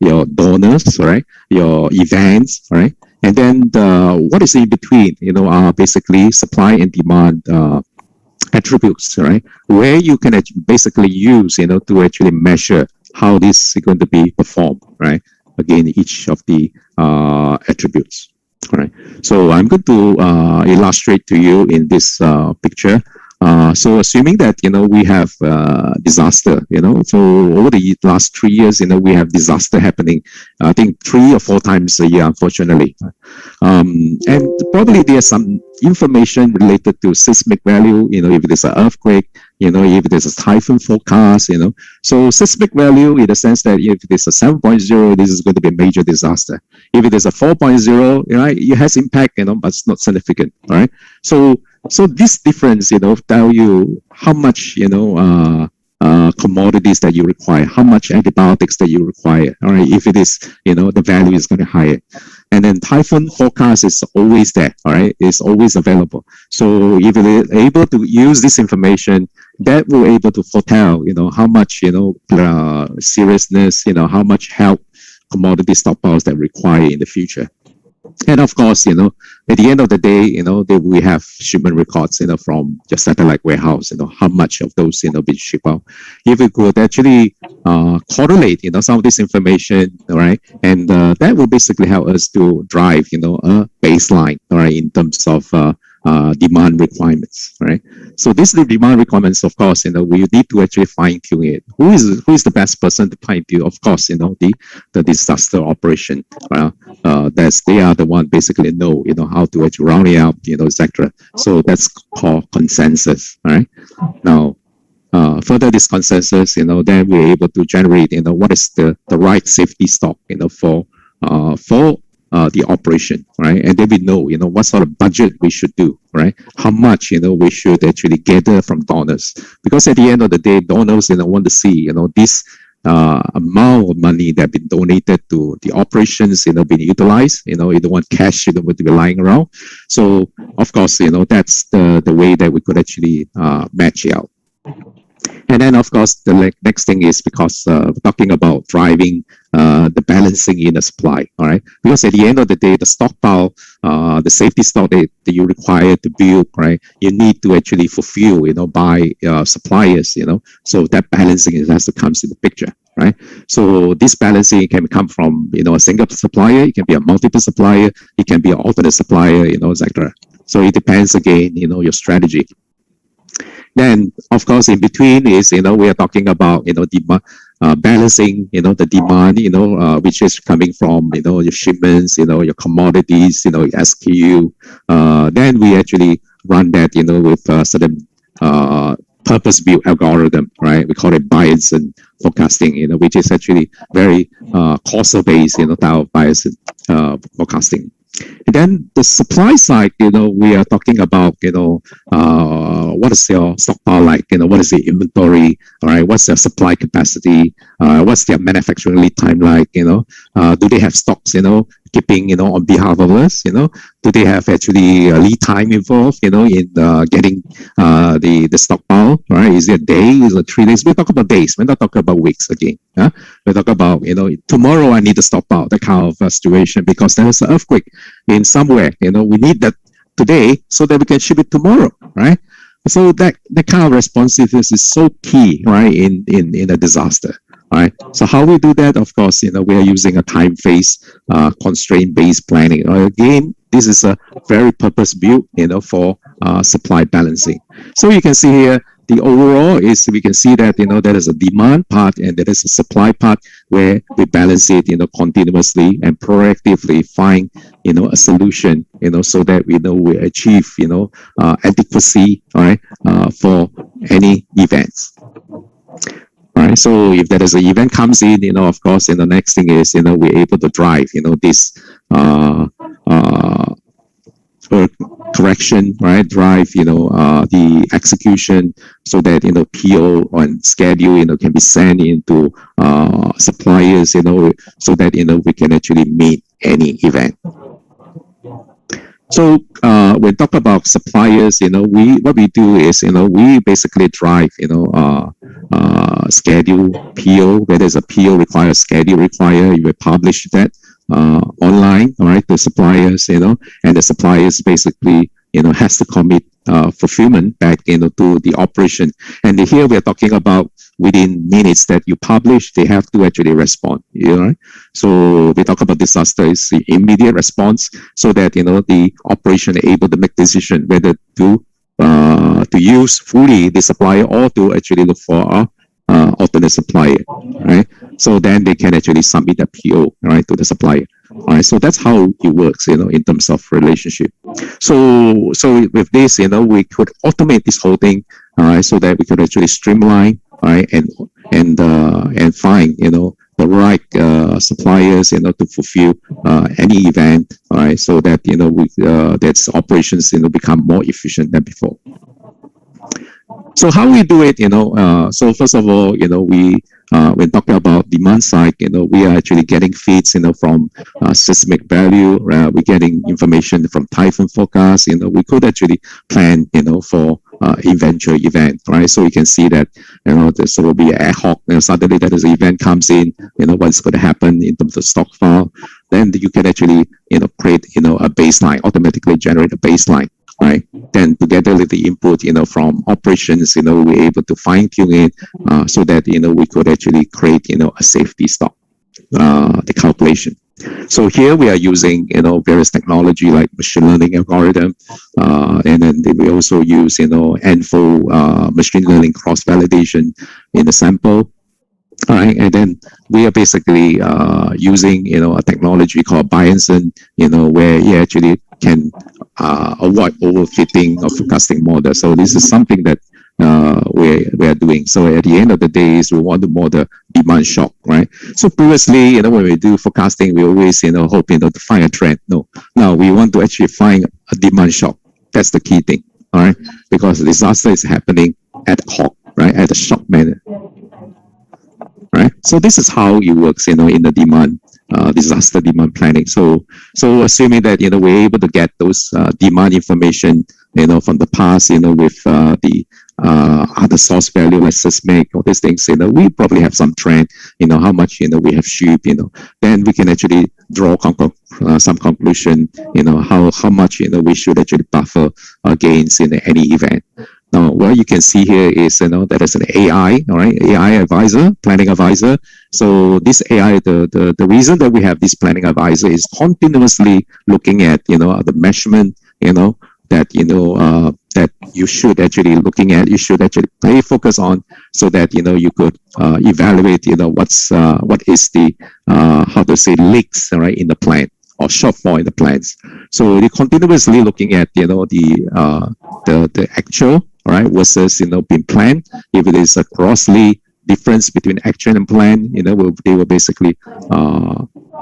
Speaker 7: your donors, right, your events, right? And then what is in between, are basically supply and demand attributes, right? Where you can basically use, to actually measure how this is going to be performed, right? again, each of the attributes. All right. So I'm going to illustrate to you in this picture. So assuming that, we have disaster, so over the last 3 years, we have disaster happening, I think 3 or 4 times a year, unfortunately. And probably there's some information related to seismic value, if there's an earthquake, if there's a typhoon forecast, So seismic value in the sense that if it is a 7.0, this is going to be a major disaster. If it is a 4.0, right, it has impact, but it's not significant, all right? So this difference, tell you how much, commodities that you require, how much antibiotics that you require, all right? If it is, the value is going to be higher. And then typhoon forecast is always there, all right? It's always available. So if you're able to use this information, that will able to foretell, how much, seriousness, how much help commodity stockpiles that require in the future. And of course, at the end of the day, we have shipment records, from your satellite warehouse, how much of those, been shipped out. If we could actually correlate, some of this information, all right, and that will basically help us to drive, a baseline, all right, in terms of demand requirements, right? So this is the demand requirements, of course, we need to actually fine tune it. Who is the best person to fine tune? Of course, the disaster operation. They are the one basically know, how to actually round it up, etc. So that's called consensus, right? Now, further this consensus, then we're able to generate, what is the right safety stock, for the operation, right? And then we know, what sort of budget we should do, right? How much, we should actually gather from donors. Because at the end of the day, donors, want to see, this amount of money that been donated to the operations, being utilized, you don't want cash, to be lying around. So, of course, that's the way that we could actually match it out. And then, of course, the next thing is because we're talking about driving the balancing in the supply, all right? Because at the end of the day, the stockpile, the safety stock that you require to build, right? You need to actually fulfill, by suppliers, So that balancing has to come to the picture, right? So this balancing can come from, a single supplier, it can be a multiple supplier, it can be an alternate supplier, etc. So it depends again, your strategy. Then, of course, in between is, we are talking about, demand, balancing, the demand, which is coming from, your shipments, your commodities, your SKU. Then we actually run that, with certain purpose-built algorithm, right? We call it Bayesian forecasting, which is actually very causal-based, type of Bayesian forecasting. And then the supply side, we are talking about, what is your stockpile like? What is the inventory? All right, what's their supply capacity? What's their manufacturing lead time like? Do they have stocks? Keeping, on behalf of us? Do they have actually lead time involved? In getting the stockpile? Right? Is it a day? Is it 3 days? We talk about days. We're not talking about weeks again. We talk about tomorrow I need a stockpile. That kind of situation because there is an earthquake in somewhere. We need that today so that we can ship it tomorrow. Right? So that kind of responsiveness is so key, right, in a disaster. All right. So how we do that? Of course, we are using a time phase constraint-based planning. Again, this is a very purpose-built, for supply balancing. So you can see here the overall is we can see that there is a demand part and there is a supply part where we balance it continuously and proactively find a solution so that we achieve adequacy, all right, for any events. All right, so if there is an event comes in, of course, the next thing is, we're able to drive, this correction, right? Drive, the execution so that, PO and schedule, can be sent into suppliers, so that, we can actually meet any event. So when we talk about suppliers, what we do is, we basically drive, schedule, PO, where there's a PO require, schedule require, you will publish that online, all right, to suppliers, and the suppliers basically, has to commit fulfillment back, to the operation. And here we are talking about within minutes that you publish, they have to actually respond. You know, right? So we talk about disaster is the immediate response, so that the operation able to make decision whether to use fully the supplier or to actually look for a alternate supplier, right? So then they can actually submit a PO, right, to the supplier. All right, so that's how it works, in terms of relationship. So with this, we could automate this whole thing, so that we could actually streamline, right, and find, the right suppliers, to fulfill any event, all right, so that that's operations, become more efficient than before. So how we do it, so first of all, when talking about demand side, we are actually getting feeds, from seismic value. We're getting information from typhoon forecast. We could actually plan, for eventual event, right? So you can see that, this will be ad hoc. Suddenly that is an event comes in, what's going to happen in terms of stockpile. Then you can actually, create, a baseline, automatically generate a baseline. Right. Then together with the input, from operations, we're able to fine tune it, so that, we could actually create, a safety stock, the calculation. So here we are using, various technology like machine learning algorithm, and then we also use, NFO, machine learning cross validation in the sample. All right, and then we are basically using, a technology called Bayesian, where you actually can avoid overfitting of forecasting model. So this is something that we are doing. So at the end of the day, is we want to model demand shock, right? So previously, when we do forecasting, we always, hope, to find a trend. No, now we want to actually find a demand shock. That's the key thing, all right? Because disaster is happening ad hoc, right? At a shock manner. Right, so this is how it works, in the demand, disaster demand planning. So assuming that we're able to get those demand information, from the past, with the other source value like seismic, all these things, we probably have some trend, how much we have shipped, then we can actually draw some conclusion, how much we should actually buffer against any event. Now, what you can see here is, that is an AI, all right, AI advisor, planning advisor. So this AI, the reason that we have this planning advisor is continuously looking at, the measurement, that, that you should actually looking at, you should actually pay focus on, so that, you could evaluate, what is the, how to say, leaks, right, in the plan, or shortfall in the plans. So they're continuously looking at, the actual, right, versus, being planned. If it is a grossly difference between actual and plan, they will basically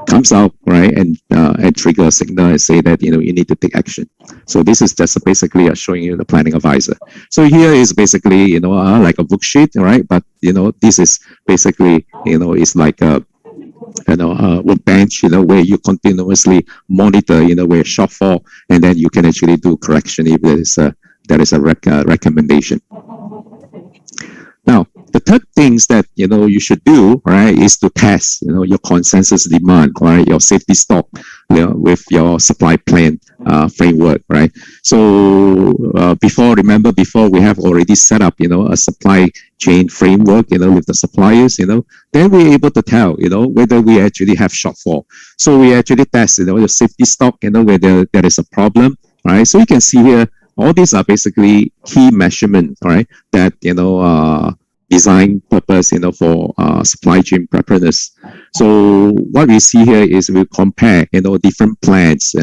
Speaker 7: comes out, right, and trigger a signal and say that, you need to take action. So this is just basically showing you the planning advisor. So here is basically, like a worksheet, right? But, this is basically, it's like a, workbench, where you continuously monitor, where shortfall, and then you can actually do correction if there is a recommendation. Now, the third things that you should do, right, is to test your consensus demand, right, your safety stock, with your supply plan framework, right. So before we have already set up a supply chain framework, with the suppliers, then we're able to tell whether we actually have shortfall. So we actually test your safety stock, whether there is a problem, right. So you can see here, all these are basically key measurements, right, that design purpose, for supply chain preparedness. So what we see here is we compare, different plans,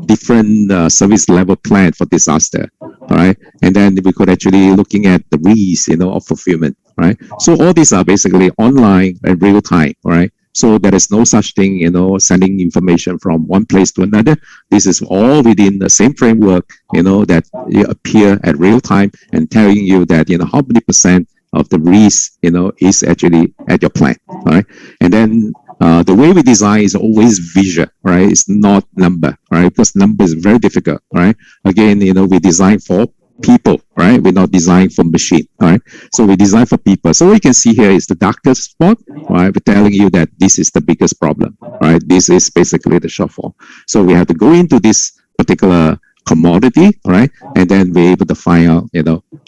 Speaker 7: different service level plan for disaster, all right, and then we could actually looking at the risk, of fulfillment, right. So all these are basically online and real time, all right. So there is no such thing, sending information from one place to another. This is all within the same framework, that appear at real time and telling you that, how many percent of the risk, is actually at your plan, all right? And then the way we design is always visual, right? It's not number, right? Because number is very difficult, right? Again, we design for people, right? We're not designed for machine, all right? So we design for people. So what you can see here is the darkest spot, right? We're telling you that this is the biggest problem, right? This is basically the shortfall. So we have to go into this particular commodity, right? And then we're able to find out,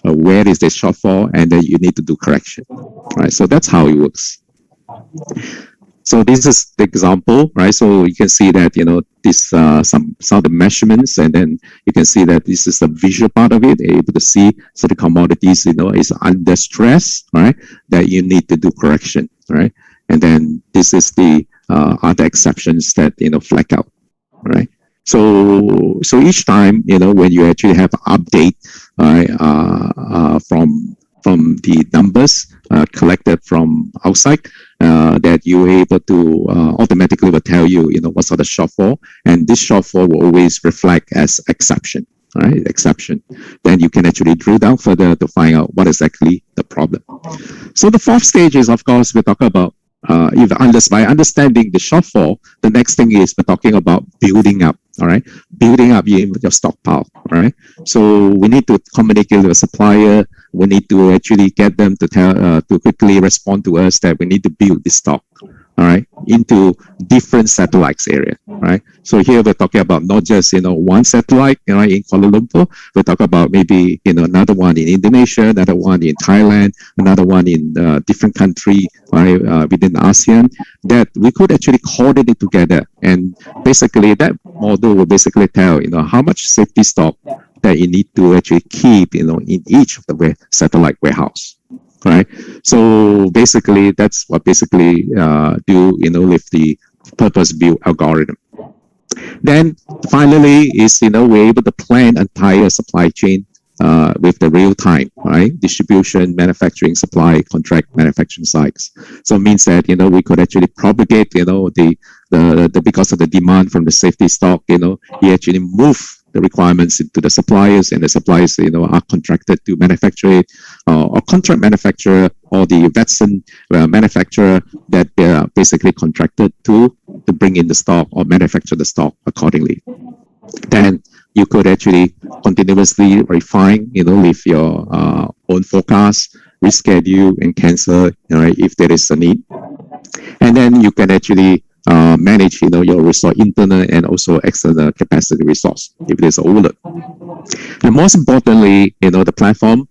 Speaker 7: where is the shortfall, and then you need to do correction. right? So that's how it works. So this is the example, right? So you can see that, you know, this some of the measurements, and then you can see that this is the visual part of it, able to see, so the commodities, you know, is under stress, right? That you need to do correction, right? And then this is the other exceptions that, you know, flag out, right? So each time, you know, when you actually have an update, right, from the numbers collected from outside, that you're able to automatically will tell you, you know, what sort of shortfall, and this shortfall will always reflect as exception, right? Exception. Then you can actually drill down further to find out what is exactly the problem. So the fourth stage is, of course, we talk about by understanding the shortfall, the next thing is we're talking about building up, all right? Building up your stockpile, all right? So we need to communicate with the supplier. We need to actually get them to to quickly respond to us that we need to build this stock, all right, into different satellites area, right? So here we're talking about not just, you know, one satellite, right, in Kuala Lumpur. We're talking about maybe, you know, another one in Indonesia, another one in Thailand, another one in different country, right, within ASEAN, that we could actually coordinate together. And basically that model will basically tell, you know, how much safety stock that you need to actually keep, you know, in each of the satellite warehouse. Right. So basically, that's what basically do, you know, with the purpose-built algorithm. Then finally is, you know, we're able to plan entire supply chain with the real time, right? Distribution, manufacturing, supply, contract manufacturing sites. So it means that, you know, we could actually propagate, you know, the because of the demand from the safety stock, you know, you actually move the requirements into the suppliers, and the suppliers, you know, are contracted to manufacture it, or contract manufacturer, or the vessel manufacturer that they are basically contracted to bring in the stock or manufacture the stock accordingly. Then you could actually continuously refine, you know, with your own forecast, reschedule and cancel, you know, if there is a need. And then you can actually manage, you know, your resource, internal and also external capacity resource if there's overload. And most importantly, you know, the platform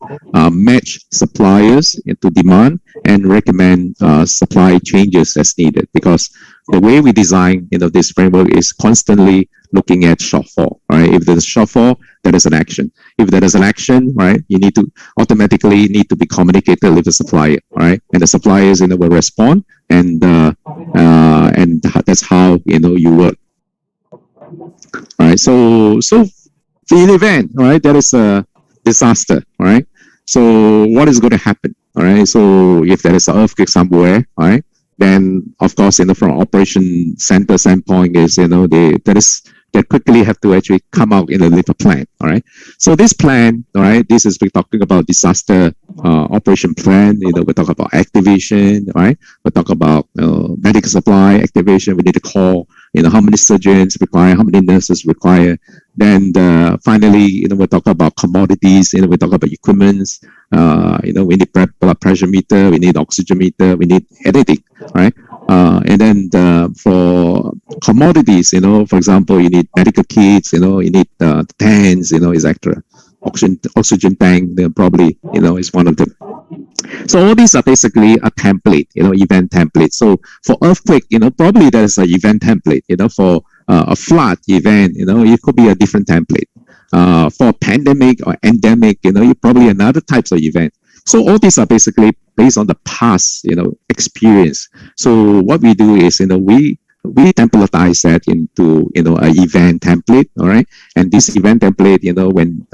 Speaker 7: match suppliers into demand and recommend supply changes as needed, because the way we design, you know, this framework is constantly looking at shortfall, right? If there's a shortfall, there is an action. If there is an action, right, you need to automatically need to be communicated with the supplier, right? And the suppliers, you know, will respond, and that's how, you know, you work. All right. So in the event, right, there is a disaster, right? So what is going to happen? All right. So if there is an earthquake somewhere, all right, then of course, you know, from operation center standpoint is, you know, they quickly have to actually come out in a little plan. All right. So this plan, all right, this is we're talking about disaster operation plan. You know, we talk about activation, right? We talk about medical supply activation. We need to call, you know, how many surgeons require, how many nurses require. Then finally, you know, we talk about commodities. You know, we talk about equipments. You know, we need blood pressure meter. We need oxygen meter. We need anything, right? And then for commodities, you know, for example, you need medical kits, you know, you need tents, you know, etc. Oxygen tank, probably, you know, is one of them. So all these are basically a template, you know, event template. So for earthquake, you know, probably there's an event template, you know, for a flood event, you know, it could be a different template. For pandemic or endemic, you know, you probably another types of event. So all these are basically based on the past, you know, experience. So what we do is, you know, we templatize that into, you know, an event template, all right? And this event template, you know, when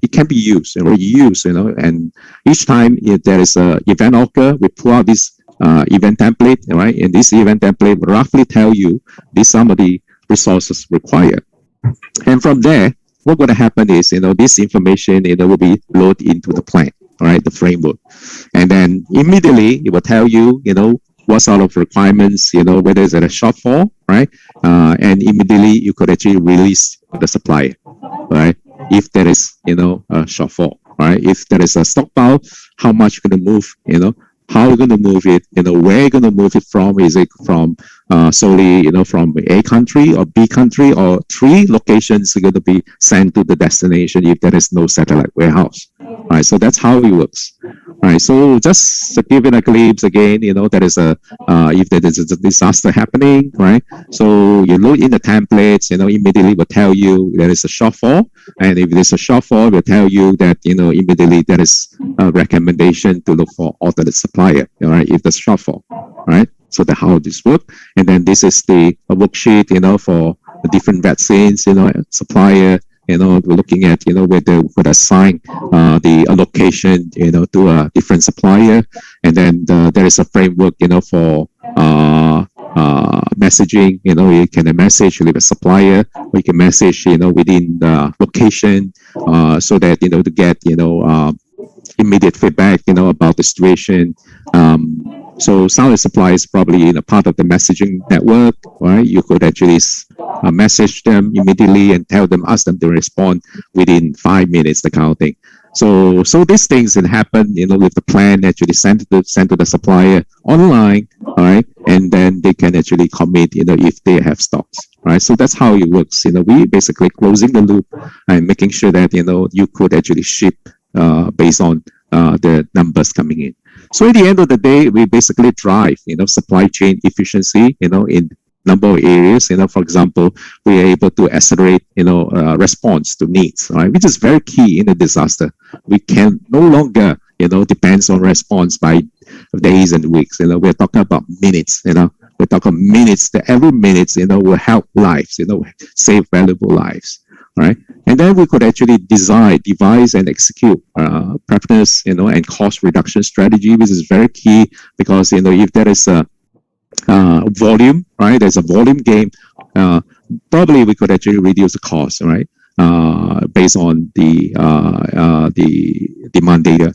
Speaker 7: it can be used and reused, you know, and each time if there is a event occur, we pull out this event template, all right? And this event template will roughly tell you this some of the resources required. And from there, what's going to happen is, you know, this information, you know, will be loaded into the plan, all right, the framework. And then immediately it will tell you, you know, what sort of requirements, you know, whether it's at a shortfall, right? And immediately you could actually release the supply, right? If there is, you know, a shortfall, right? If there is a stockpile, how much you're going to move, you know, how you're going to move it, you know, where you're going to move it from. Is it from solely, from A country or B country, or 3 locations are going to be sent to the destination if there is no satellite warehouse. Right, so that's how it works. Right, so just to give it a glimpse again, there is if there is a disaster happening, right? So you load in the templates, immediately will tell you there is a shortfall, and if there's a shortfall, will tell you that immediately there is a recommendation to look for alternate supplier, right? If there's shortfall, right? So that's how this works. And then this is the worksheet, for the different vaccines, supplier. We're looking at, whether we could assign the allocation, to a different supplier. And then there is a framework, for messaging. You can message with a supplier, or you can message, within the location, so that, to get, immediate feedback, about the situation. So satellite supply is probably part of the messaging network, right? You could actually message them immediately and ask them to respond within 5 minutes, the kind of thing. So these things can happen, with the plan actually sent to the supplier online, all right? And then they can actually commit, if they have stocks, right? So that's how it works. We basically closing the loop and making sure that, you could actually ship based on the numbers coming in. So at the end of the day, we basically drive, supply chain efficiency, in number of areas. For example, we are able to accelerate, response to needs, right? Which is very key in a disaster. We can no longer, depends on response by days and weeks. We're talking about minutes, we're talking minutes. Every minute, will help lives, save valuable lives. Right, and then we could actually devise and execute preparedness, and cost reduction strategy, which is very key because if there is a volume, right, there's a volume game. Probably we could actually reduce the cost, right, based on the demand data.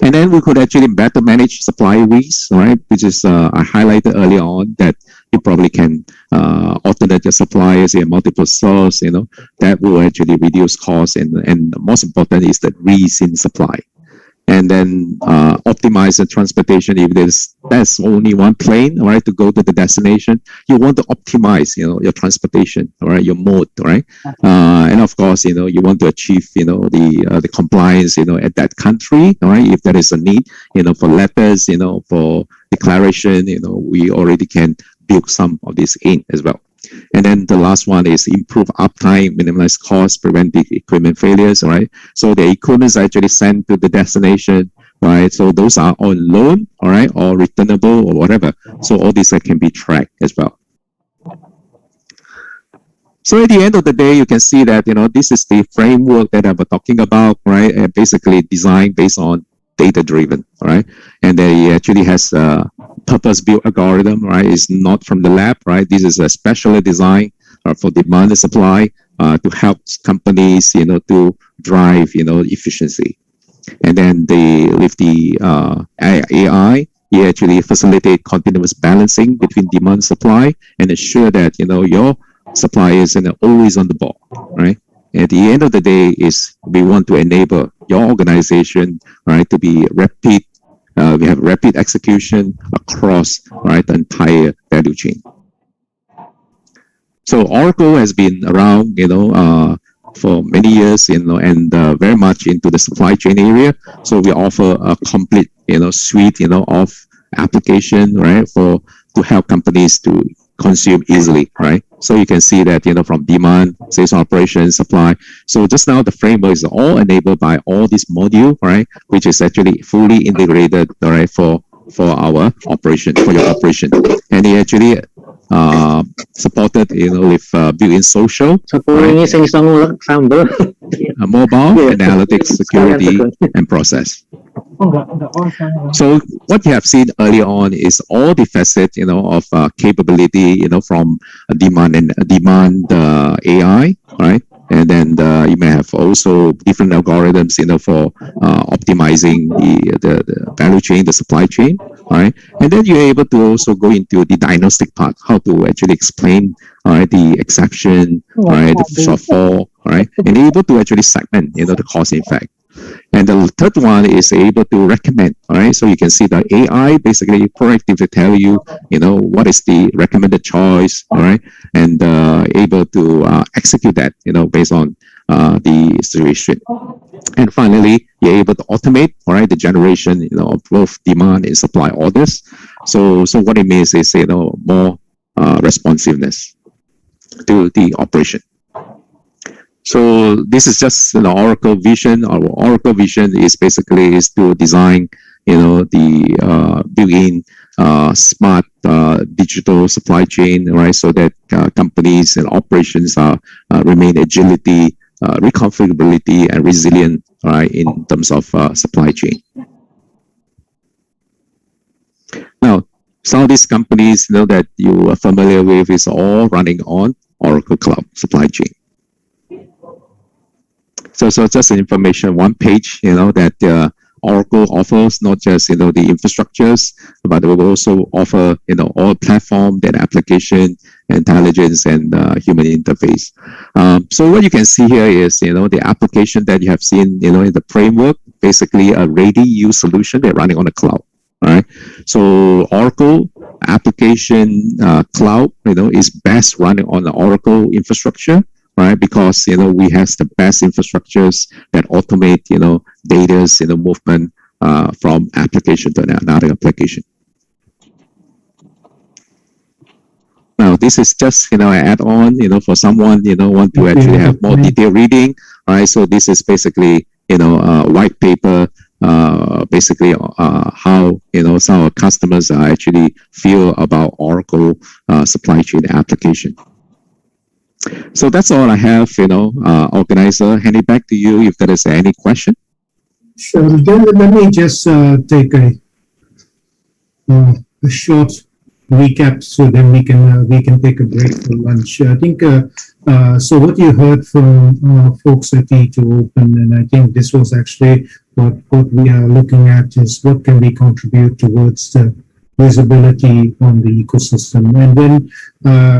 Speaker 7: And then we could actually better manage supply risks, right? Which is I highlighted earlier on that you probably can alternate your suppliers in multiple source, that will actually reduce costs, and most important is the risk in supply. And then optimize the transportation. If there's only one plane, right, to go to the destination, you want to optimize, your transportation, all right, your mode, right? And of course, you want to achieve, the compliance, at that country, all right? If there is a need, for letters, for declaration, we already can build some of this in as well. And then the last one is improve uptime, minimize costs, prevent the equipment failures, right? So the equipment is actually sent to the destination, right? So those are on loan, all right, or returnable or whatever. So all these can be tracked as well. So at the end of the day, you can see that, this is the framework that I'm talking about, right? Basically designed based on data-driven, right? And they actually has a purpose-built algorithm, right? It's not from the lab, right? This is a specially designed for demand and supply to help companies, to drive, efficiency. And then with the AI, you actually facilitate continuous balancing between demand and supply and ensure that, your suppliers are always on the ball, right? At the end of the day, is we want to enable your organization, right, to be rapid. We have rapid execution across, right, the entire value chain. So Oracle has been around, for many years, and very much into the supply chain area. So we offer a complete, suite, of application, right, to help companies to consume easily, right? So you can see that, from demand, sales operations, supply. So just now the framework is all enabled by all this module, right? Which is actually fully integrated, right, for our operation, for your operation. And it actually supported, with built-in social, right? Mobile, analytics, security, and process. So what you have seen earlier on is all the facets, of capability, from demand AI, right? And then you may have also different algorithms, for optimizing the value chain, the supply chain, right? And then you're able to also go into the diagnostic part, how to actually explain, the exception, right, the shortfall, right, and able to actually segment, the cause effect. And the third one is able to recommend. All right, so you can see the AI basically proactively tell you, what is the recommended choice. All right, and able to execute that, based on the situation. And finally, you're able to automate, all right, the generation, of both demand and supply orders. So what it means is, more responsiveness to the operation. So this is just an Oracle vision. Our Oracle vision is basically to design, the built-in smart digital supply chain, right? So that companies and operations remain agility, reconfigurability, and resilient, right, in terms of supply chain. Now, some of these companies, that you are familiar with, is all running on Oracle Cloud Supply Chain. So just information, one page, that Oracle offers not just, the infrastructures, but we will also offer, all platform, data application, intelligence, and human interface. So what you can see here is, the application that you have seen, in the framework, basically a ready-use solution they're running on the cloud. All right. So Oracle application cloud, is best running on the Oracle infrastructure. Right, because we have the best infrastructures that automate data movement from application to another application. Now this is just an add-on for someone want to actually have more detailed reading. Right, so this is basically a white paper. Basically, how some of our customers actually feel about Oracle supply chain application. So that's all I have, organizer. Hand it back to you if there is any question.
Speaker 6: Sure. Then let me just take a short recap, so then we can take a break for lunch. I think so. What you heard from folks at E2Open, and I think this was actually what we are looking at is what can we contribute towards the visibility on the ecosystem. And then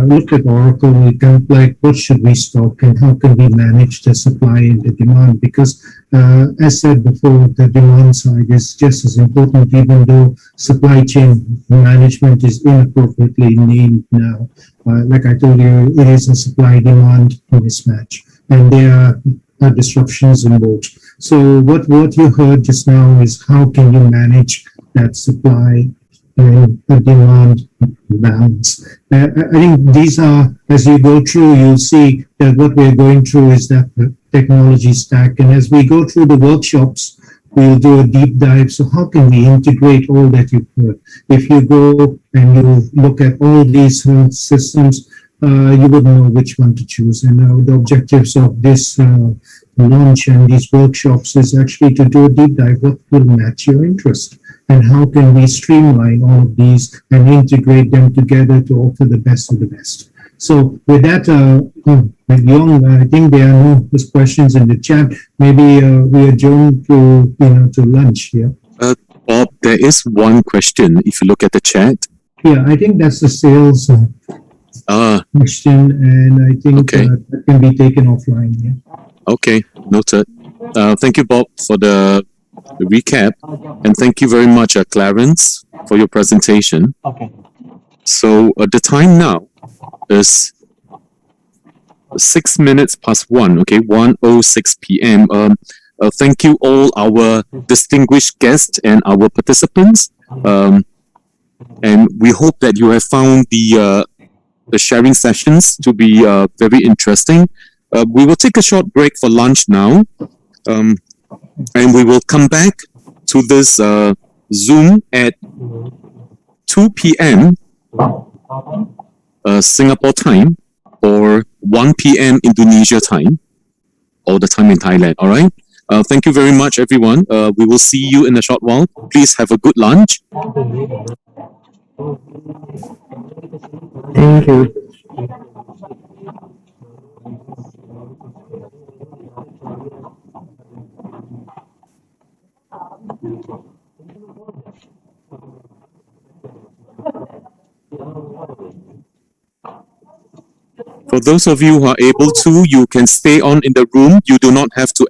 Speaker 6: look at Oracle, we kind of like, what should we stock and how can we manage the supply and the demand? Because as said before, the demand side is just as important, even though supply chain management is inappropriately named now. Like I told you, it is a supply-demand mismatch, and there are disruptions involved. So what you heard just now is how can you manage that supply and demand balance. I think these are, as you go through, you'll see that what we're going through is that technology stack. And as we go through the workshops, we'll do a deep dive. So how can we integrate all that you've heard? If you go and you look at all these systems, you would know which one to choose. And the objectives of this launch and these workshops is actually to do a deep dive. What will match your interest? And how can we streamline all of these and integrate them together to offer the best of the best? So with that, Yong, I think there are no questions in the chat. Maybe we adjourn to lunch. Yeah.
Speaker 1: Bob, there is one question. If you look at the chat.
Speaker 6: Yeah, I think that's the sales question, and I think that can be taken offline. Yeah.
Speaker 1: Okay, noted. Thank you, Bob, for the recap, and thank you very much, Clarence, for your presentation.
Speaker 8: Okay.
Speaker 1: So the time now is 6 minutes past 1. Okay, 1:06 p.m. Thank you all our distinguished guests and our participants. And we hope that you have found the sharing sessions to be very interesting. We will take a short break for lunch now, and we will come back to this Zoom at 2 p.m. Singapore time, or 1 p.m. Indonesia time, all the time in Thailand. All right. Thank you very much, everyone. We will see you in a short while. Please have a good lunch.
Speaker 8: Thank you.
Speaker 1: For those of you who are able to, you can stay on in the room. You do not have to